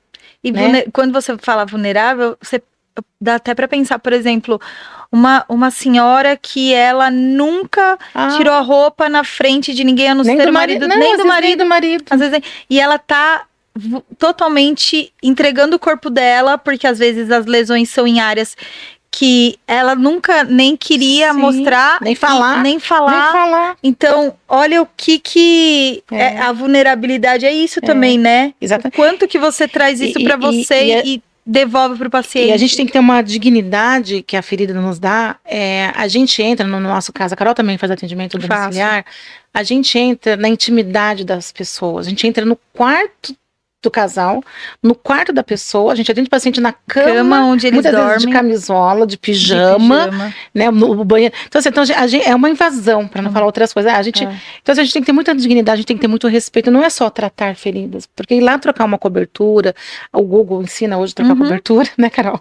E né? Quando você fala vulnerável, você dá até para pensar, por exemplo, uma senhora que ela nunca tirou a roupa na frente de ninguém, a não ser do marido, nem do marido. Às vezes, e ela tá totalmente entregando o corpo dela, porque às vezes as lesões são em áreas que ela nunca nem queria mostrar. Nem falar. Então, olha o que a vulnerabilidade é isso também, né? Exatamente. O quanto que você traz isso para você e devolve para o paciente. E a gente tem que ter uma dignidade que a ferida nos dá. A gente entra, no nosso caso, a Carol também faz atendimento domiciliar, a gente entra na intimidade das pessoas, a gente entra no quarto do casal, no quarto da pessoa, a gente atende o paciente na cama onde eles muitas dormem, vezes de camisola, de pijama. Né, no banheiro. Então, assim, a gente, é uma invasão, para não falar outras coisas. Então, a gente tem que ter muita dignidade, a gente tem que ter muito respeito. Não é só tratar feridas, porque ir lá trocar uma cobertura, o Google ensina hoje a trocar cobertura, né, Carol?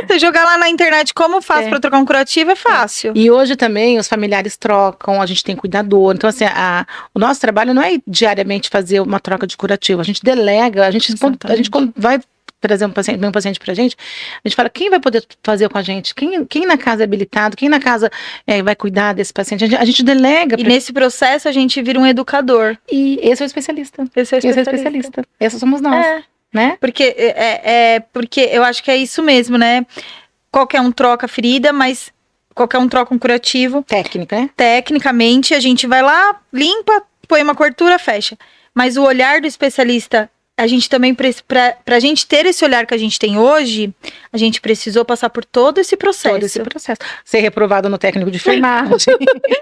Você jogar lá na internet como faz para trocar um curativo é fácil. E hoje também os familiares trocam, a gente tem cuidador. Então, assim, o nosso trabalho não é diariamente fazer uma troca de curativo, a gente delega. A gente quando vai trazer um paciente pra gente, a gente fala, quem vai poder fazer com a gente? Quem na casa é habilitado? Quem na casa vai cuidar desse paciente? A gente delega. E nesse processo a gente vira um educador. E esse é o especialista. Esses somos nós. Né? Porque eu acho que é isso mesmo, né? Qualquer um troca ferida, mas qualquer um troca um curativo. Técnica, né? Tecnicamente, a gente vai lá, limpa, põe uma cobertura, fecha. Mas o olhar do especialista, a gente também, pra gente ter esse olhar que a gente tem hoje, a gente precisou passar por todo esse processo. Ser reprovado no técnico de enfermagem.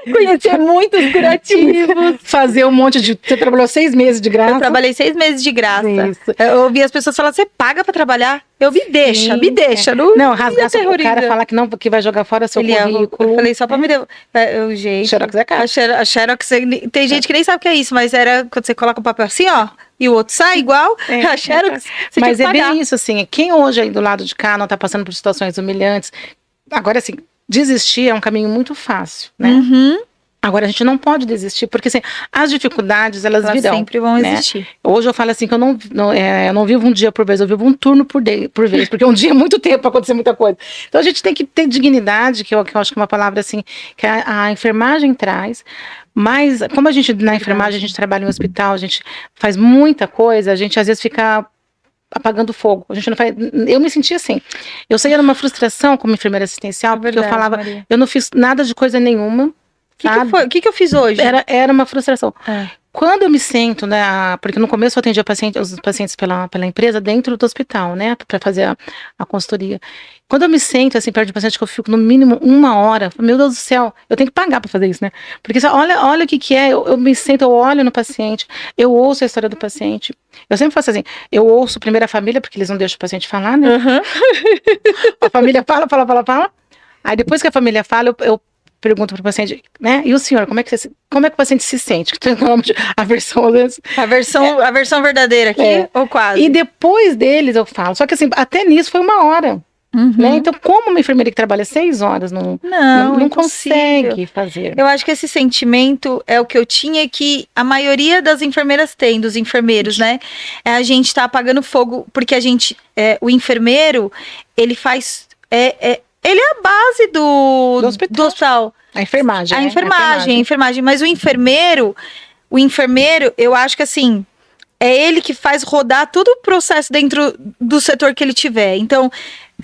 Conhecer muitos curativos. Fazer um monte de... Você trabalhou 6 meses de graça? Eu trabalhei 6 meses de graça. Isso. Eu ouvi as pessoas falar, você paga pra trabalhar? Me deixa. Não, rasgar o cara falar que vai jogar fora seu currículo. Eu falei, só pra me devolver. Gente, Xerox é caro. A Xerox, tem gente que nem sabe o que é isso, mas era quando você coloca o papel assim, ó, e o outro sai igual, a Xerox, você mas tinha que pagar. Bem isso, assim, quem hoje aí do lado de cá não tá passando por situações humilhantes, agora assim, desistir é um caminho muito fácil, né? Agora, a gente não pode desistir, porque assim, as dificuldades, elas virão. sempre vão existir. Hoje eu falo assim, que eu não vivo um dia por vez, eu vivo um turno por vez, porque um dia é muito tempo para acontecer muita coisa. Então, a gente tem que ter dignidade, que eu acho que é uma palavra assim, que a enfermagem traz, mas como a gente, na enfermagem, a gente trabalha em hospital, a gente faz muita coisa, a gente às vezes fica apagando fogo. A gente não faz. Eu me sentia assim. Eu saía numa frustração como enfermeira assistencial, porque eu falava, Maria. eu não fiz nada de coisa nenhuma. O que eu fiz hoje? Era uma frustração. Quando eu me sento, né, porque no começo eu atendia os pacientes pela empresa dentro do hospital, né, para fazer a consultoria. Quando eu me sento assim perto de paciente, que eu fico no mínimo 1 hora, meu Deus do céu, eu tenho que pagar para fazer isso, né? Porque olha o que é, eu me sento, eu olho no paciente, eu ouço a história do paciente. Eu sempre faço assim, eu ouço primeiro a família, porque eles não deixam o paciente falar, né? A família fala. Aí depois que a família fala, eu pergunto para o paciente, né? E o senhor, como é que o paciente se sente? A versão verdadeira aqui, ou quase? E depois deles eu falo. Só que assim, até nisso foi 1 hora. Né? Então, como uma enfermeira que trabalha 6 horas não consegue fazer. Eu acho que esse sentimento é o que eu tinha, que a maioria das enfermeiras tem, dos enfermeiros, né? A gente tá apagando fogo, porque o enfermeiro, ele faz... ele é a base do hospital. A enfermagem. A enfermagem. Mas o enfermeiro, eu acho que assim, é ele que faz rodar todo o processo dentro do setor que ele tiver. Então,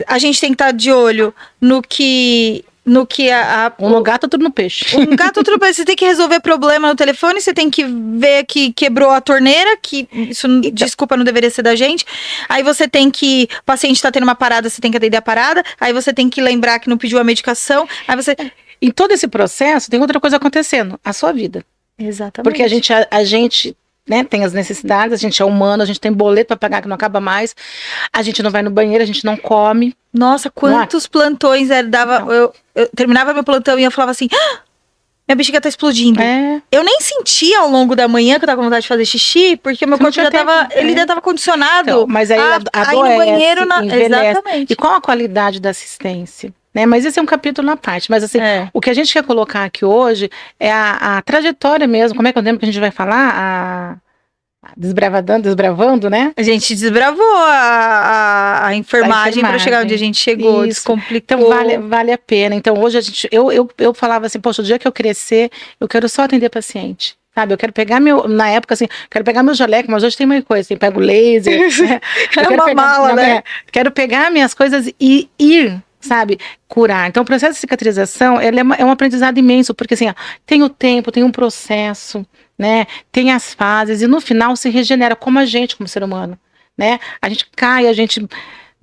a gente tem que estar de olho no que Um gato tudo no peixe. Um gato tudo no peixe. Você tem que resolver problema no telefone, você tem que ver que quebrou a torneira, que isso, desculpa, não deveria ser da gente. Aí você tem que, o paciente está tendo uma parada, você tem que atender a parada. Aí você tem que lembrar que não pediu a medicação. Aí você... Em todo esse processo, tem outra coisa acontecendo, a sua vida. Exatamente. Porque a gente né, tem as necessidades, a gente é humano, a gente tem boleto para pagar que não acaba mais, a gente não vai no banheiro, a gente não come. Nossa, quantos plantões dava. Eu terminava meu plantão e eu falava assim, minha bexiga tá explodindo. Eu nem sentia ao longo da manhã que eu tava com vontade de fazer xixi, porque meu corpo já tava condicionado. Então, mas aí a dor no banheiro, exatamente. E qual a qualidade da assistência? Né, mas esse é um capítulo na parte, mas assim, o que a gente quer colocar aqui hoje é a trajetória mesmo, como é que eu lembro que a gente vai falar? Desbravando, né? A gente desbravou a enfermagem para chegar onde a gente chegou, descomplicou. Então vale a pena. Então hoje eu falava assim, poxa, o dia que eu crescer, eu quero só atender paciente. Sabe, eu quero pegar na época assim, quero pegar meu jaleco, mas hoje tem uma coisa, assim, pego laser, né? Mala, né? Quero pegar minhas coisas e ir, sabe, curar. Então o processo de cicatrização, é um aprendizado imenso, porque assim, tem o tempo, tem um processo, né, tem as fases, e no final se regenera como ser humano, né, a gente cai,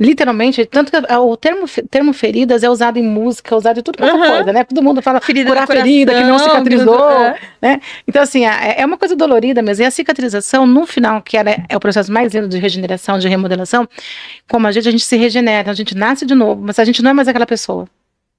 literalmente, tanto que o termo feridas é usado em música, é usado em tudo quanto é coisa, né, todo mundo fala curar ferida, que não cicatrizou, né, então assim, é uma coisa dolorida mesmo, e a cicatrização, no final, que é o processo mais lindo de regeneração, de remodelação, como a gente se regenera, a gente nasce de novo, mas a gente não é mais aquela pessoa,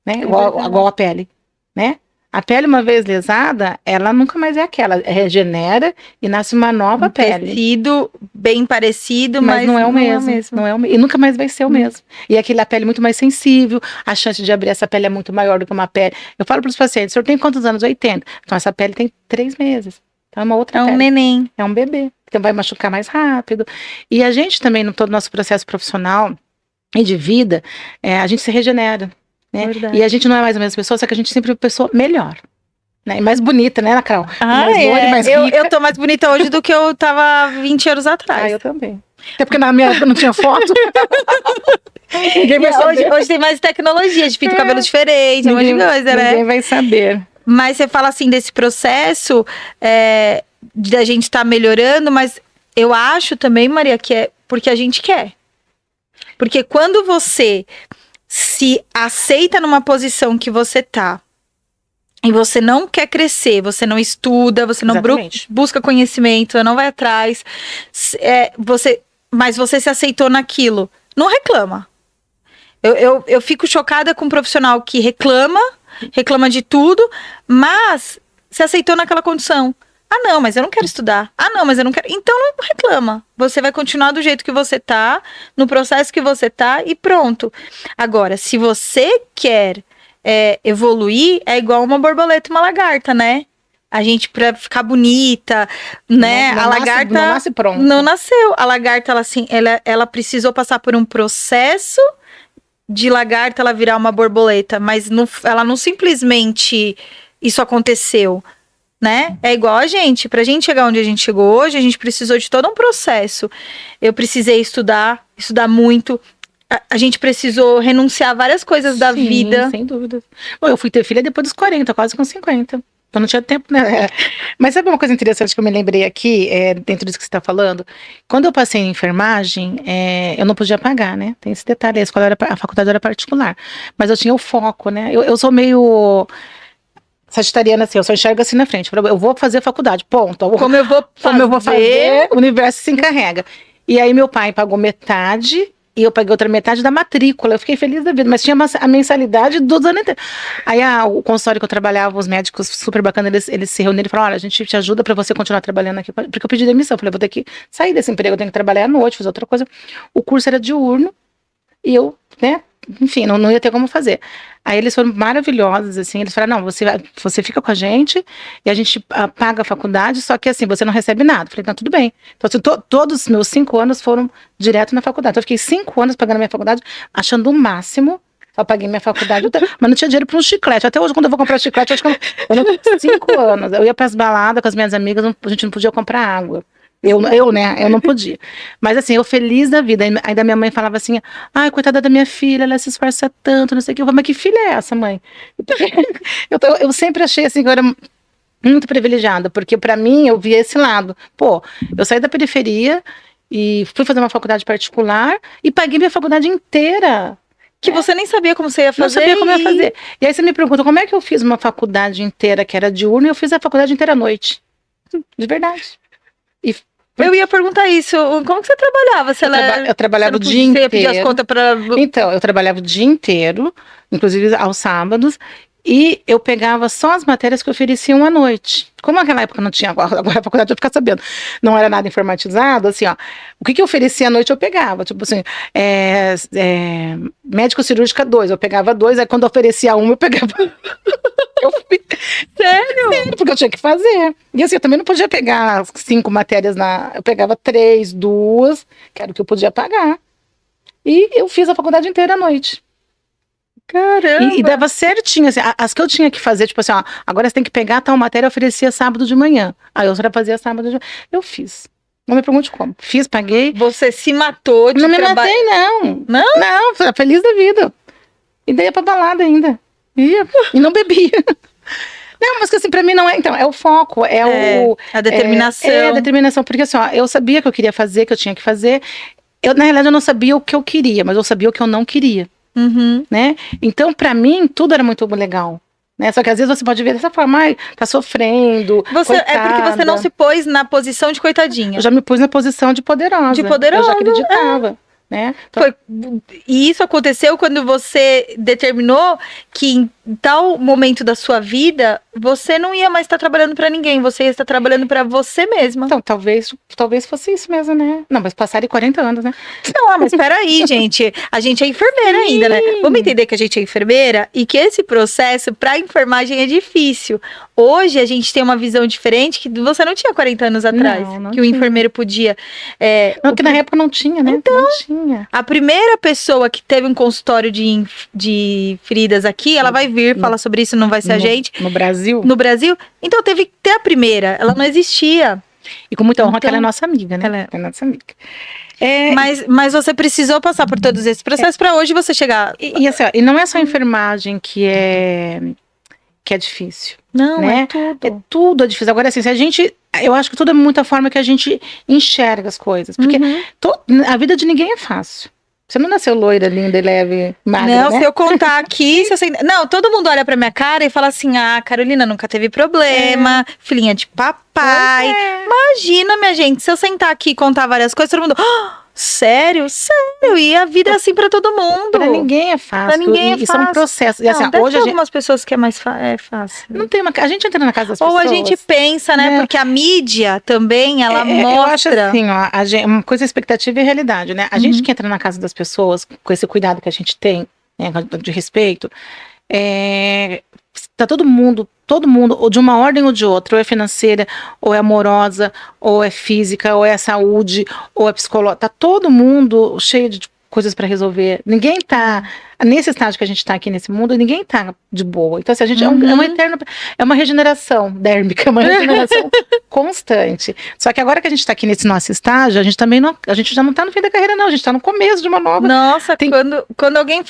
né, igual a pele, né. A pele, uma vez lesada, ela nunca mais é aquela. Regenera e nasce uma nova pele. Tecido bem parecido, mas não é o mesmo. Não é o mesmo. E nunca mais vai ser o mesmo. E a pele muito mais sensível, a chance de abrir essa pele é muito maior do que uma pele. Eu falo para os pacientes, o senhor tem quantos anos? 80. Então essa pele tem 3 meses. Então é uma outra pele. É um neném. É um bebê. Então vai machucar mais rápido. E a gente também, no todo nosso processo profissional e de vida, a gente se regenera. Né? E a gente não é mais a mesma pessoa, só que a gente sempre é uma pessoa melhor, né? E mais bonita, né, Carol? Mais loura, mais rica. Eu tô mais bonita hoje do que eu tava 20 anos atrás. Eu também. Até porque na minha época não tinha foto. Ninguém vai saber. Hoje tem mais tecnologia, a gente pinta o cabelo diferente, um monte de coisa, né? Ninguém vai saber. Mas você fala assim desse processo da gente estar melhorando, mas eu acho também, Maria, que é porque a gente quer. Porque quando você se aceita numa posição que você tá e você não quer crescer, você não estuda, você não busca conhecimento, você não vai atrás, mas você se aceitou naquilo, não reclama. Eu fico chocada com um profissional que reclama de tudo, mas se aceitou naquela condição. Ah, não, mas eu não quero estudar. Ah, não, mas eu não quero... Então não reclama. Você vai continuar do jeito que você tá, no processo que você tá e pronto. Agora, se você quer evoluir, é igual uma borboleta e uma lagarta, né? A gente, pra ficar bonita, né? Não a nasce- lagarta não nasce pronta. não nasceu. A lagarta, ela, assim, ela precisou passar por um processo de lagarta ela virar uma borboleta, mas ela não simplesmente isso aconteceu, né? É igual a gente. Pra gente chegar onde a gente chegou hoje, a gente precisou de todo um processo. Eu precisei estudar muito. A gente precisou renunciar a várias coisas da Sim, vida. sem dúvida. Bom, eu fui ter filha depois dos 40, quase com 50. Então não tinha tempo, né? Mas sabe uma coisa interessante que eu me lembrei aqui, dentro disso que você está falando? Quando eu passei em enfermagem, eu não podia pagar, né? Tem esse detalhe, a faculdade era particular. Mas eu tinha o foco, né? Eu sou meio sagitariana, assim, eu só enxergo assim na frente. Eu vou fazer faculdade, ponto. Como eu vou fazer, o universo se encarrega. E aí meu pai pagou metade e eu paguei outra metade da matrícula. Eu fiquei feliz da vida, mas tinha a mensalidade dos anos inteiros. Aí o consultório que eu trabalhava, os médicos super bacanas, eles se reuniram e falaram: olha, a gente te ajuda pra você continuar trabalhando aqui. Porque eu pedi demissão. Eu falei: vou ter que sair desse emprego, eu tenho que trabalhar à noite, fazer outra coisa. O curso era diurno e eu, né? Enfim, não ia ter como fazer. Aí eles foram maravilhosos, assim, eles falaram: não, você fica com a gente e a gente paga a faculdade, só que assim, você não recebe nada. Eu falei: não, tudo bem. Então, assim, todos os meus 5 anos foram direto na faculdade. Então, eu fiquei 5 anos pagando a minha faculdade, achando o máximo. Só paguei minha faculdade, mas não tinha dinheiro para um chiclete. Até hoje, quando eu vou comprar chiclete, eu acho que eu não 5 anos. Eu ia para as baladas com as minhas amigas, a gente não podia comprar água. Né, eu não podia. Mas assim, eu feliz da vida. Ainda minha mãe falava assim: ai, coitada da minha filha, ela se esforça tanto, não sei o que. Eu falei: mas que filha é essa, mãe? Eu sempre achei assim que eu era muito privilegiada, porque pra mim eu via esse lado. Pô, eu saí da periferia e fui fazer uma faculdade particular e paguei minha faculdade inteira. Que você nem sabia como você ia fazer. Não sabia como ia fazer. E aí você me pergunta: como é que eu fiz uma faculdade inteira que era diurna e eu fiz a faculdade inteira à noite? De verdade. Eu ia perguntar isso. Como que você trabalhava? Eu trabalhava o dia inteiro. Você ia pedir as contas para... Então, eu trabalhava o dia inteiro, inclusive aos sábados, e eu pegava só as matérias que ofereciam à noite. Como naquela época não tinha, agora a faculdade eu ficar sabendo, não era nada informatizado, assim, ó, o que oferecia à noite eu pegava, tipo assim, médico cirúrgica 2, eu pegava 2, aí quando oferecia 1 eu pegava... Sério? Porque eu tinha que fazer. E assim, eu também não podia pegar 5 matérias eu pegava 3, 2, que era o que eu podia pagar. E eu fiz a faculdade inteira à noite. Caramba! E dava certinho, assim, as que eu tinha que fazer, tipo assim, ó, agora você tem que pegar tal matéria, eu oferecia sábado de manhã. Aí eu só fazia sábado de manhã. Eu fiz. Não me pergunte como. Fiz, paguei. Você se matou de Não me matei, não. Não? Não, fui feliz da vida. E daí ia pra balada ainda. Ia. E não bebia. Não, mas que assim, pra mim não é. Então, é o foco, a determinação. É a determinação, porque assim, ó, eu sabia que eu queria fazer, que eu tinha que fazer. Na realidade, eu não sabia o que eu queria, mas eu sabia o que eu não queria. Uhum. Né? Então, pra mim, tudo era muito legal. Né? Só que às vezes você pode ver dessa forma: ai, tá sofrendo. É porque você não se pôs na posição de coitadinha. Eu já me pus na posição de poderosa. De poderosa. Eu já acreditava. Né? Então, e isso aconteceu quando você determinou que em tal momento da sua vida você não ia mais estar trabalhando para ninguém, você ia estar trabalhando para você mesma. Então, talvez fosse isso mesmo, né? Não, mas passaram 40 anos, né? Não, mas peraí, gente. A gente é enfermeira ainda, né? Vamos entender que a gente é enfermeira e que esse processo para enfermagem é difícil. Hoje a gente tem uma visão diferente que você não tinha 40 anos atrás, não que tinha. o enfermeiro podia. Não, que na época não tinha, né? Então, não tinha. A primeira pessoa que teve um consultório de feridas aqui, ela vai vir falar sobre isso, não vai ser a gente. No Brasil? No Brasil. Então teve que ter a primeira, ela não existia. E com muita honra que ela é nossa amiga, né? Ela é nossa amiga. Mas você precisou passar por todos esses processos para hoje você chegar. E assim, ó, e não é só a enfermagem que é difícil. Não, né? é tudo. É tudo difícil. Agora, assim, eu acho que tudo é muita forma que a gente enxerga as coisas. Porque a vida de ninguém é fácil. Você não nasceu loira, linda e leve, magra, não, né? se eu contar aqui... Não, todo mundo olha pra minha cara e fala assim: ah, Carolina nunca teve problema, filhinha de papai. Imagina, minha gente, se eu sentar aqui e contar várias coisas, todo mundo... Sério? Sério? E a vida é assim pra todo mundo. Pra ninguém é fácil. Pra ninguém é fácil. Isso é um processo. E Não, assim, deve hoje ter algumas pessoas que é mais fácil. Não tem a gente entra na casa das pessoas. Ou a gente pensa, né? Porque a mídia também, ela mostra... Eu acho assim, ó, uma coisa é expectativa e realidade, né? A gente que entra na casa das pessoas, com esse cuidado que a gente tem, né, de respeito, tá todo mundo, ou de uma ordem ou de outra, ou é financeira, ou é amorosa, ou é física, ou é saúde, ou é psicológica, tá todo mundo cheio de coisas para resolver. Ninguém tá, nesse estágio que a gente tá aqui nesse mundo, ninguém tá de boa. Então, assim, a gente é uma eterna, é uma regeneração dérmica, é uma regeneração constante. Só que agora que a gente tá aqui nesse nosso estágio, a gente já não tá no fim da carreira, não, a gente tá no começo de uma nova. Nossa,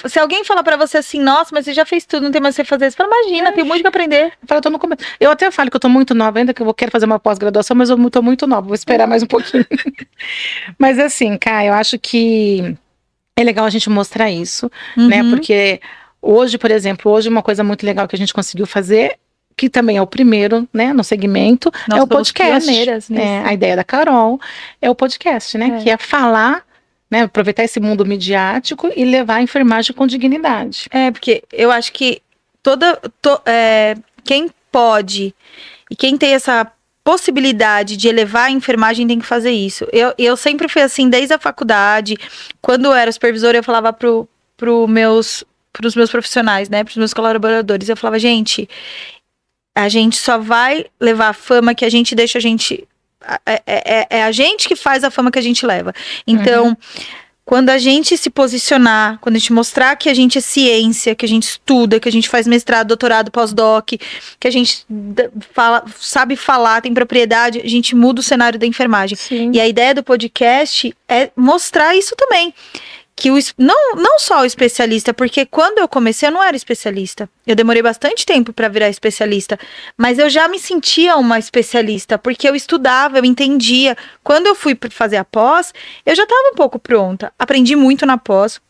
se alguém falar pra você assim, nossa, mas você já fez tudo, não tem mais o que fazer, você fala, imagina, tem muito que aprender. Eu tô no começo. Eu até falo que eu tô muito nova ainda, que eu quero fazer uma pós-graduação, mas eu tô muito nova, vou esperar mais um pouquinho. Mas assim, Kai, eu acho que é legal a gente mostrar isso, né? Porque hoje, por exemplo, uma coisa muito legal que a gente conseguiu fazer, que também é o primeiro, né, no segmento, é o podcast. A ideia da Carol é o podcast, né? Que é falar, né, aproveitar esse mundo midiático e levar a enfermagem com dignidade. Porque eu acho que quem pode e quem tem essa possibilidade de elevar a enfermagem tem que fazer isso. Eu sempre fui assim, desde a faculdade. Quando eu era supervisora, eu falava pros meus profissionais, né, pros meus colaboradores, eu falava, gente, a gente só vai levar a fama que a gente deixa a gente... É a gente que faz a fama que a gente leva. Então... Quando a gente se posicionar, quando a gente mostrar que a gente é ciência, que a gente estuda, que a gente faz mestrado, doutorado, pós-doc, que a gente sabe falar, tem propriedade, a gente muda o cenário da enfermagem. Sim. E a ideia do podcast é mostrar isso também. Que não só o especialista, porque quando eu comecei eu não era especialista. Eu demorei bastante tempo para virar especialista, mas eu já me sentia uma especialista, porque eu estudava, eu entendia. Quando eu fui fazer a pós, eu já estava um pouco pronta. Aprendi muito na pós.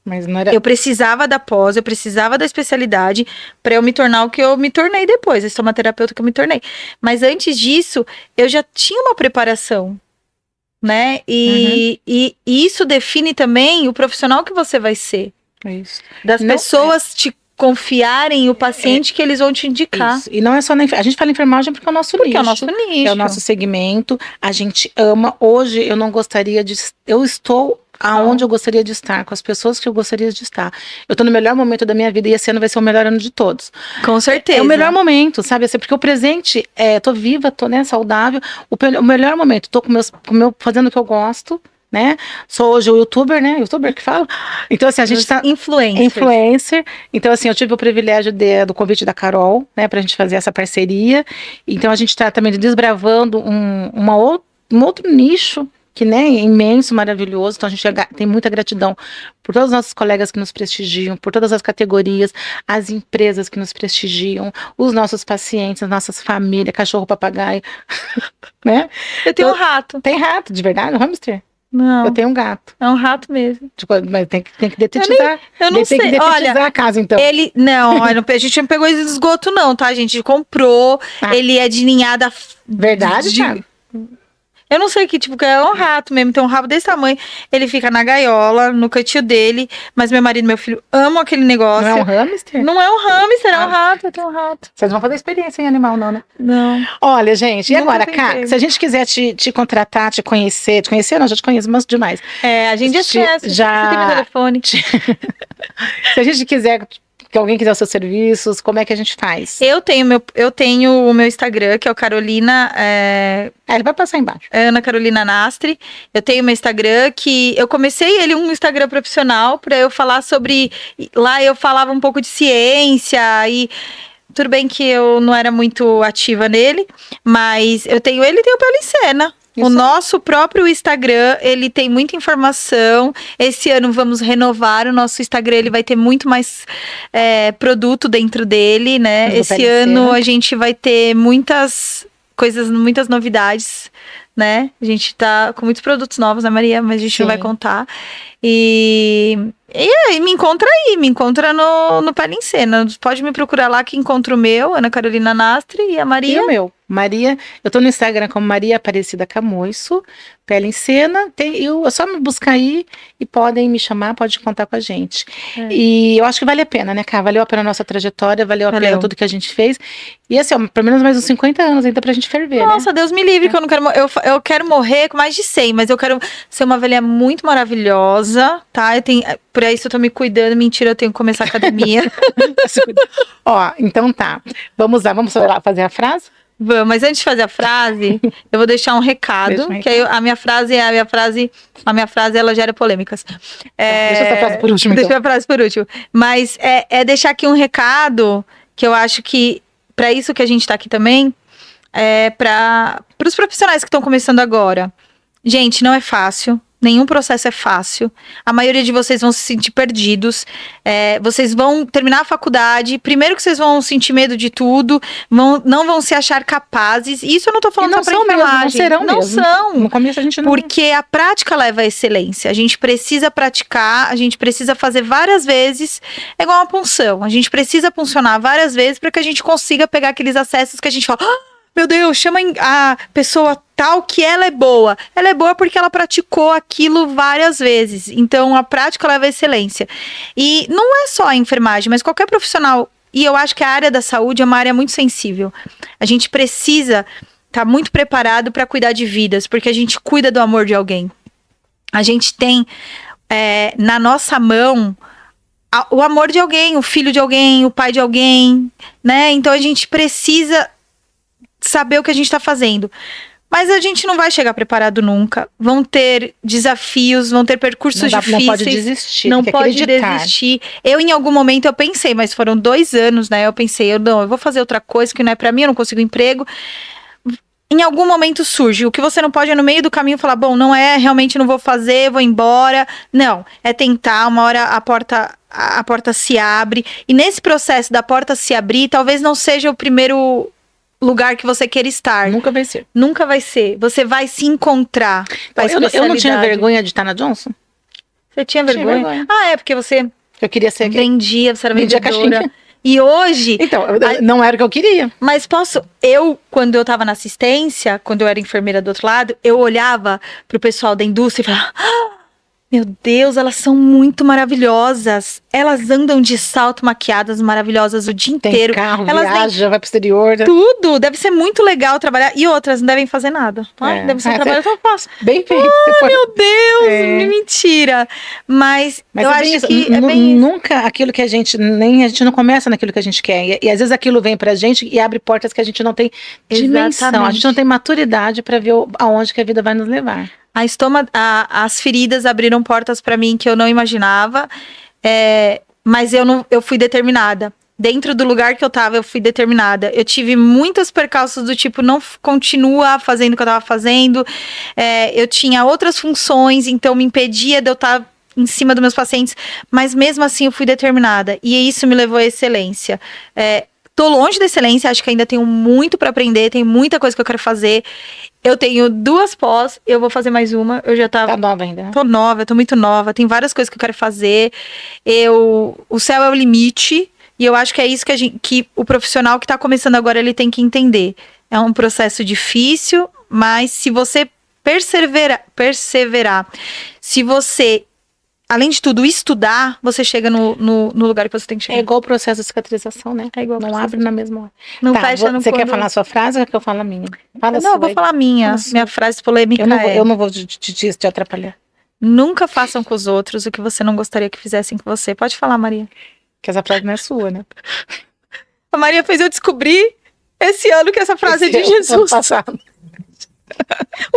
Mas não era... Eu precisava da pós, eu precisava da especialidade para eu me tornar o que eu me tornei depois, a estomaterapeuta que eu me tornei. Mas antes disso, eu já tinha uma preparação. Né? E isso define também o profissional que você vai ser. Isso. Das pessoas te confiarem o paciente que eles vão te indicar. Isso. E não é só a gente fala enfermagem porque é o nosso nicho. É o nosso nicho. É o nosso segmento. A gente ama. Hoje eu não gostaria de... Eu estou aonde eu gostaria de estar, com as pessoas que eu gostaria de estar. Eu tô no melhor momento da minha vida e esse ano vai ser o melhor ano de todos. Com certeza. É o melhor momento, sabe? Assim, porque o presente, tô viva, tô, né, saudável. O melhor momento, tô fazendo o que eu gosto, né? Sou hoje o youtuber, né? Youtuber que fala. Então, assim, a gente tá... Influencer. Então, assim, eu tive o privilégio do convite da Carol, né? Pra gente fazer essa parceria. Então, a gente tá também desbravando um outro nicho, que, né, é imenso, maravilhoso. Então a gente tem muita gratidão por todos os nossos colegas que nos prestigiam, por todas as categorias, as empresas que nos prestigiam, os nossos pacientes, as nossas famílias, cachorro, papagaio, né? Eu tenho um rato. Tem rato, de verdade? Um hamster? Não. Eu tenho um gato. É um rato mesmo. Tipo, mas tem que detetizar. Eu não sei. Tem que detetizar a casa, então. A gente não pegou esse esgoto não, tá? A gente comprou, ele é de ninhada... Verdade, Thiago? Eu não sei que tipo, que é um rato mesmo, tem um rabo desse tamanho. Ele fica na gaiola, no cantinho dele. Mas meu marido e meu filho amam aquele negócio. Não é um hamster? Não é um hamster, é um rato. Eu tenho um rato. Vocês vão fazer experiência em animal, não, né? Não. Olha, gente, e agora, Cá, se a gente quiser te contratar, te conhecer não, já te conheço, mas demais. A gente esquece. Já... Você tem meu telefone. Se a gente quiser... que alguém quiser os seus serviços, como é que a gente faz? Eu tenho o meu Instagram, que é o Carolina... ele vai passar embaixo. Ana Carolina Nastri. Eu tenho meu Instagram, que eu comecei ele um Instagram profissional, para eu falar sobre... Lá eu falava um pouco de ciência e... Tudo bem que eu não era muito ativa nele, mas eu tenho ele e tenho o Pele em Cena. O nosso próprio Instagram, ele tem muita informação. Esse ano vamos renovar o nosso Instagram, ele vai ter muito mais produto dentro dele, né? Esse ano a gente vai ter muitas coisas, muitas novidades, né? A gente tá com muitos produtos novos, né, Maria? Mas a gente não vai contar. E aí, me encontra no Pele em Cena. Pode me procurar lá que encontra o meu, Ana Carolina Nastri, e a Maria. E o meu. Maria, eu tô no Instagram como Maria Aparecida Camoiço, Pele em Cena, é só me buscar aí e podem me chamar, pode contar com a gente. E eu acho que vale a pena, né, Cá? Valeu a pena a nossa trajetória, valeu a pena tudo que a gente fez. E assim, pelo menos mais uns 50 anos ainda pra gente ferver, Nossa, né? Deus me livre, que eu não quero... eu quero morrer com mais de 100, mas eu quero ser uma velha muito maravilhosa, tá? Por isso eu tô me cuidando. Mentira, eu tenho que começar a academia. Ó, então tá. Vamos lá fazer a frase? Vamos, mas antes de fazer a frase, eu vou deixar um recado, que aí a minha frase ela gera polêmicas. Deixa essa frase por último, Deixa a frase por último. Mas é deixar aqui um recado, que eu acho que, para isso que a gente tá aqui também, para os profissionais que estão começando agora. Gente, não é fácil. Nenhum processo é fácil. A maioria de vocês vão se sentir perdidos. Vocês vão terminar a faculdade. Primeiro que vocês vão sentir medo de tudo. Não vão se achar capazes. E isso eu não tô falando só pra enfermagem. Não serão não mesmo. são. No começo a gente não... Porque a prática leva à excelência. A gente precisa praticar. A gente precisa fazer várias vezes. É igual uma punção. A gente precisa puncionar várias vezes para que a gente consiga pegar aqueles acessos que a gente fala... Meu Deus, chama a pessoa tal que ela é boa. Ela é boa porque ela praticou aquilo várias vezes. Então, a prática leva à excelência. E não é só a enfermagem, mas qualquer profissional. E eu acho que a área da saúde é uma área muito sensível. A gente precisa estar muito preparado para cuidar de vidas, porque a gente cuida do amor de alguém. A gente tem na nossa mão o amor de alguém, o filho de alguém, o pai de alguém, né? Então, a gente precisa saber o que a gente está fazendo. Mas a gente não vai chegar preparado nunca. Vão ter desafios, vão ter percursos difíceis. Não pode desistir. Não pode desistir. Eu, em algum momento, eu pensei, mas foram 2 anos, né? Eu pensei, eu vou fazer outra coisa que não é pra mim, eu não consigo emprego. Em algum momento surge. O que você não pode é no meio do caminho falar, bom, não é, realmente não vou fazer, vou embora. Não, é tentar, uma hora a porta se abre. E nesse processo da porta se abrir, talvez não seja o primeiro lugar que você queira estar. Nunca vai ser. Nunca vai ser. Você vai se encontrar. Eu não tinha vergonha de estar na Johnson? Você tinha vergonha? É porque você... Eu queria ser... Vendia, você era vendedora. E hoje... Então, não era o que eu queria. Mas quando eu tava na assistência, quando eu era enfermeira do outro lado, eu olhava pro pessoal da indústria e falava... Meu Deus, elas são muito maravilhosas. Elas andam de salto, maquiadas, maravilhosas o dia inteiro. Tem carro, elas viaja, vai pro exterior. Tudo. Deve ser muito legal trabalhar. E outras não devem fazer nada. Deve ser um trabalho tão fácil. Bem feito. Meu Deus, mentira. Mas eu acho que é bem nunca aquilo que a gente não começa naquilo que a gente quer. E às vezes aquilo vem pra gente e abre portas que a gente não tem dimensão. Exatamente. A gente não tem maturidade pra ver aonde que a vida vai nos levar. As feridas abriram portas pra mim que eu não imaginava, mas eu fui determinada. Dentro do lugar que eu tava, eu fui determinada. Eu tive muitos percalços do tipo, não continua fazendo o que eu tava fazendo. Eu tinha outras funções, então me impedia de eu estar em cima dos meus pacientes. Mas mesmo assim, eu fui determinada. E isso me levou à excelência. Tô longe da excelência, acho que ainda tenho muito para aprender, tem muita coisa que eu quero fazer. Eu tenho 2 pós, eu vou fazer mais uma. Eu já tava... Tá nova ainda, né? Tô nova, tô muito nova. Tem várias coisas que eu quero fazer. O céu é o limite. E eu acho que é isso que o profissional que tá começando agora, ele tem que entender. É um processo difícil, mas se você perseverar, se você... Além de tudo, estudar, você chega no lugar que você tem que chegar. É igual o processo de cicatrização, né? É igual. Não abre na mesma hora. Não fecha no Você quer falar a sua frase ou quer que eu fale a minha? Eu vou falar a minha. Minha frase polêmica eu não vou te atrapalhar. Nunca façam com os outros o que você não gostaria que fizessem com você. Pode falar, Maria. Que essa frase não é sua, né? A Maria fez eu descobrir esse ano que essa frase é de Jesus. O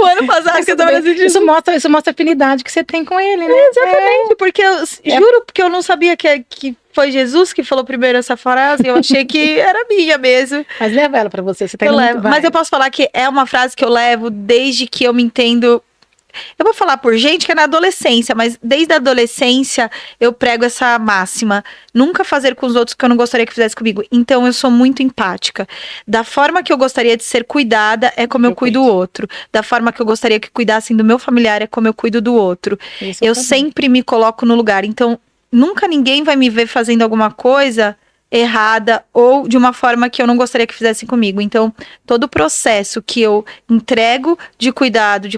ano passado que eu tava de Jesus. Isso mostra a afinidade que você tem com ele, né? Exatamente, porque eu juro, porque eu não sabia que foi Jesus que falou primeiro essa frase, eu achei que era minha mesmo. Mas leva ela pra você tá eu levo. Mas eu posso falar que é uma frase que eu levo desde que eu me entendo. Eu vou falar por gente que é na adolescência, mas desde a adolescência eu prego essa máxima. Nunca fazer com os outros o que eu não gostaria que fizesse comigo. Então eu sou muito empática. Da forma que eu gostaria de ser cuidada é como eu cuido do outro. Da forma que eu gostaria que cuidassem do meu familiar é como eu cuido do outro. Eu sempre me coloco no lugar. Então nunca ninguém vai me ver fazendo alguma coisa errada ou de uma forma que eu não gostaria que fizessem comigo. Então, todo o processo que eu entrego de cuidado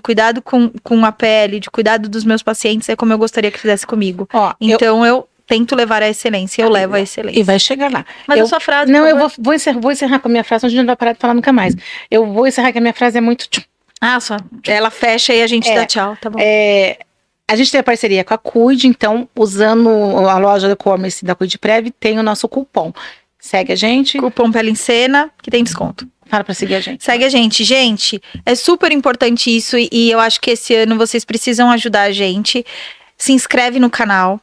com a pele, de cuidado dos meus pacientes, é como eu gostaria que fizesse comigo. Então, eu tento levar à excelência, eu levo à excelência. E vai chegar lá. Mas a sua frase... Não, eu vou encerrar com a minha frase, a gente não vai parar de falar nunca mais. Eu vou encerrar que a minha frase é muito... Ah, só. Ela fecha e a gente dá tchau, tá bom. A gente tem a parceria com a Cuide, então, usando a loja do e-commerce da Cuide Prev, tem o nosso cupom. Segue a gente. Cupom Pele em Cena, que tem desconto. Fala pra seguir a gente. Segue a gente. Gente, é super importante isso e eu acho que esse ano vocês precisam ajudar a gente. Se inscreve no canal.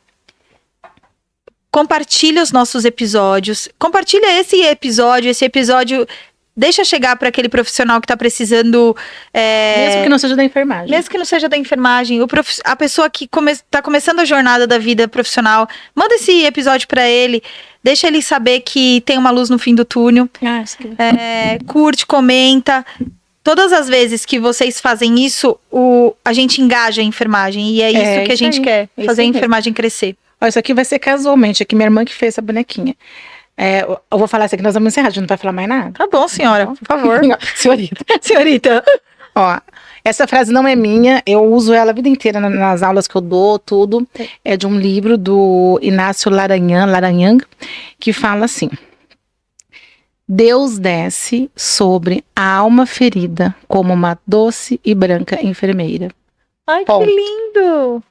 Compartilha os nossos episódios. Compartilha esse episódio deixa chegar para aquele profissional que tá precisando. Mesmo que não seja da enfermagem. Mesmo que não seja da enfermagem. A pessoa que tá começando a jornada da vida profissional, manda esse episódio para ele. Deixa ele saber que tem uma luz no fim do túnel. Curte, comenta. Todas as vezes que vocês fazem isso, a gente engaja a enfermagem. E é isso que a gente quer. Fazer a enfermagem crescer. Ó, isso aqui vai ser casualmente. Aqui minha irmã que fez essa bonequinha. Eu vou falar isso aqui, nós vamos encerrar. A gente não vai falar mais nada? Tá bom, senhora. Por favor. Senhorita. Senhorita. Ó, essa frase não é minha. Eu uso ela a vida inteira nas aulas que eu dou, tudo. É de um livro do Inácio Laranjang, que fala assim: Deus desce sobre a alma ferida como uma doce e branca enfermeira. Ai, Ponto. que lindo!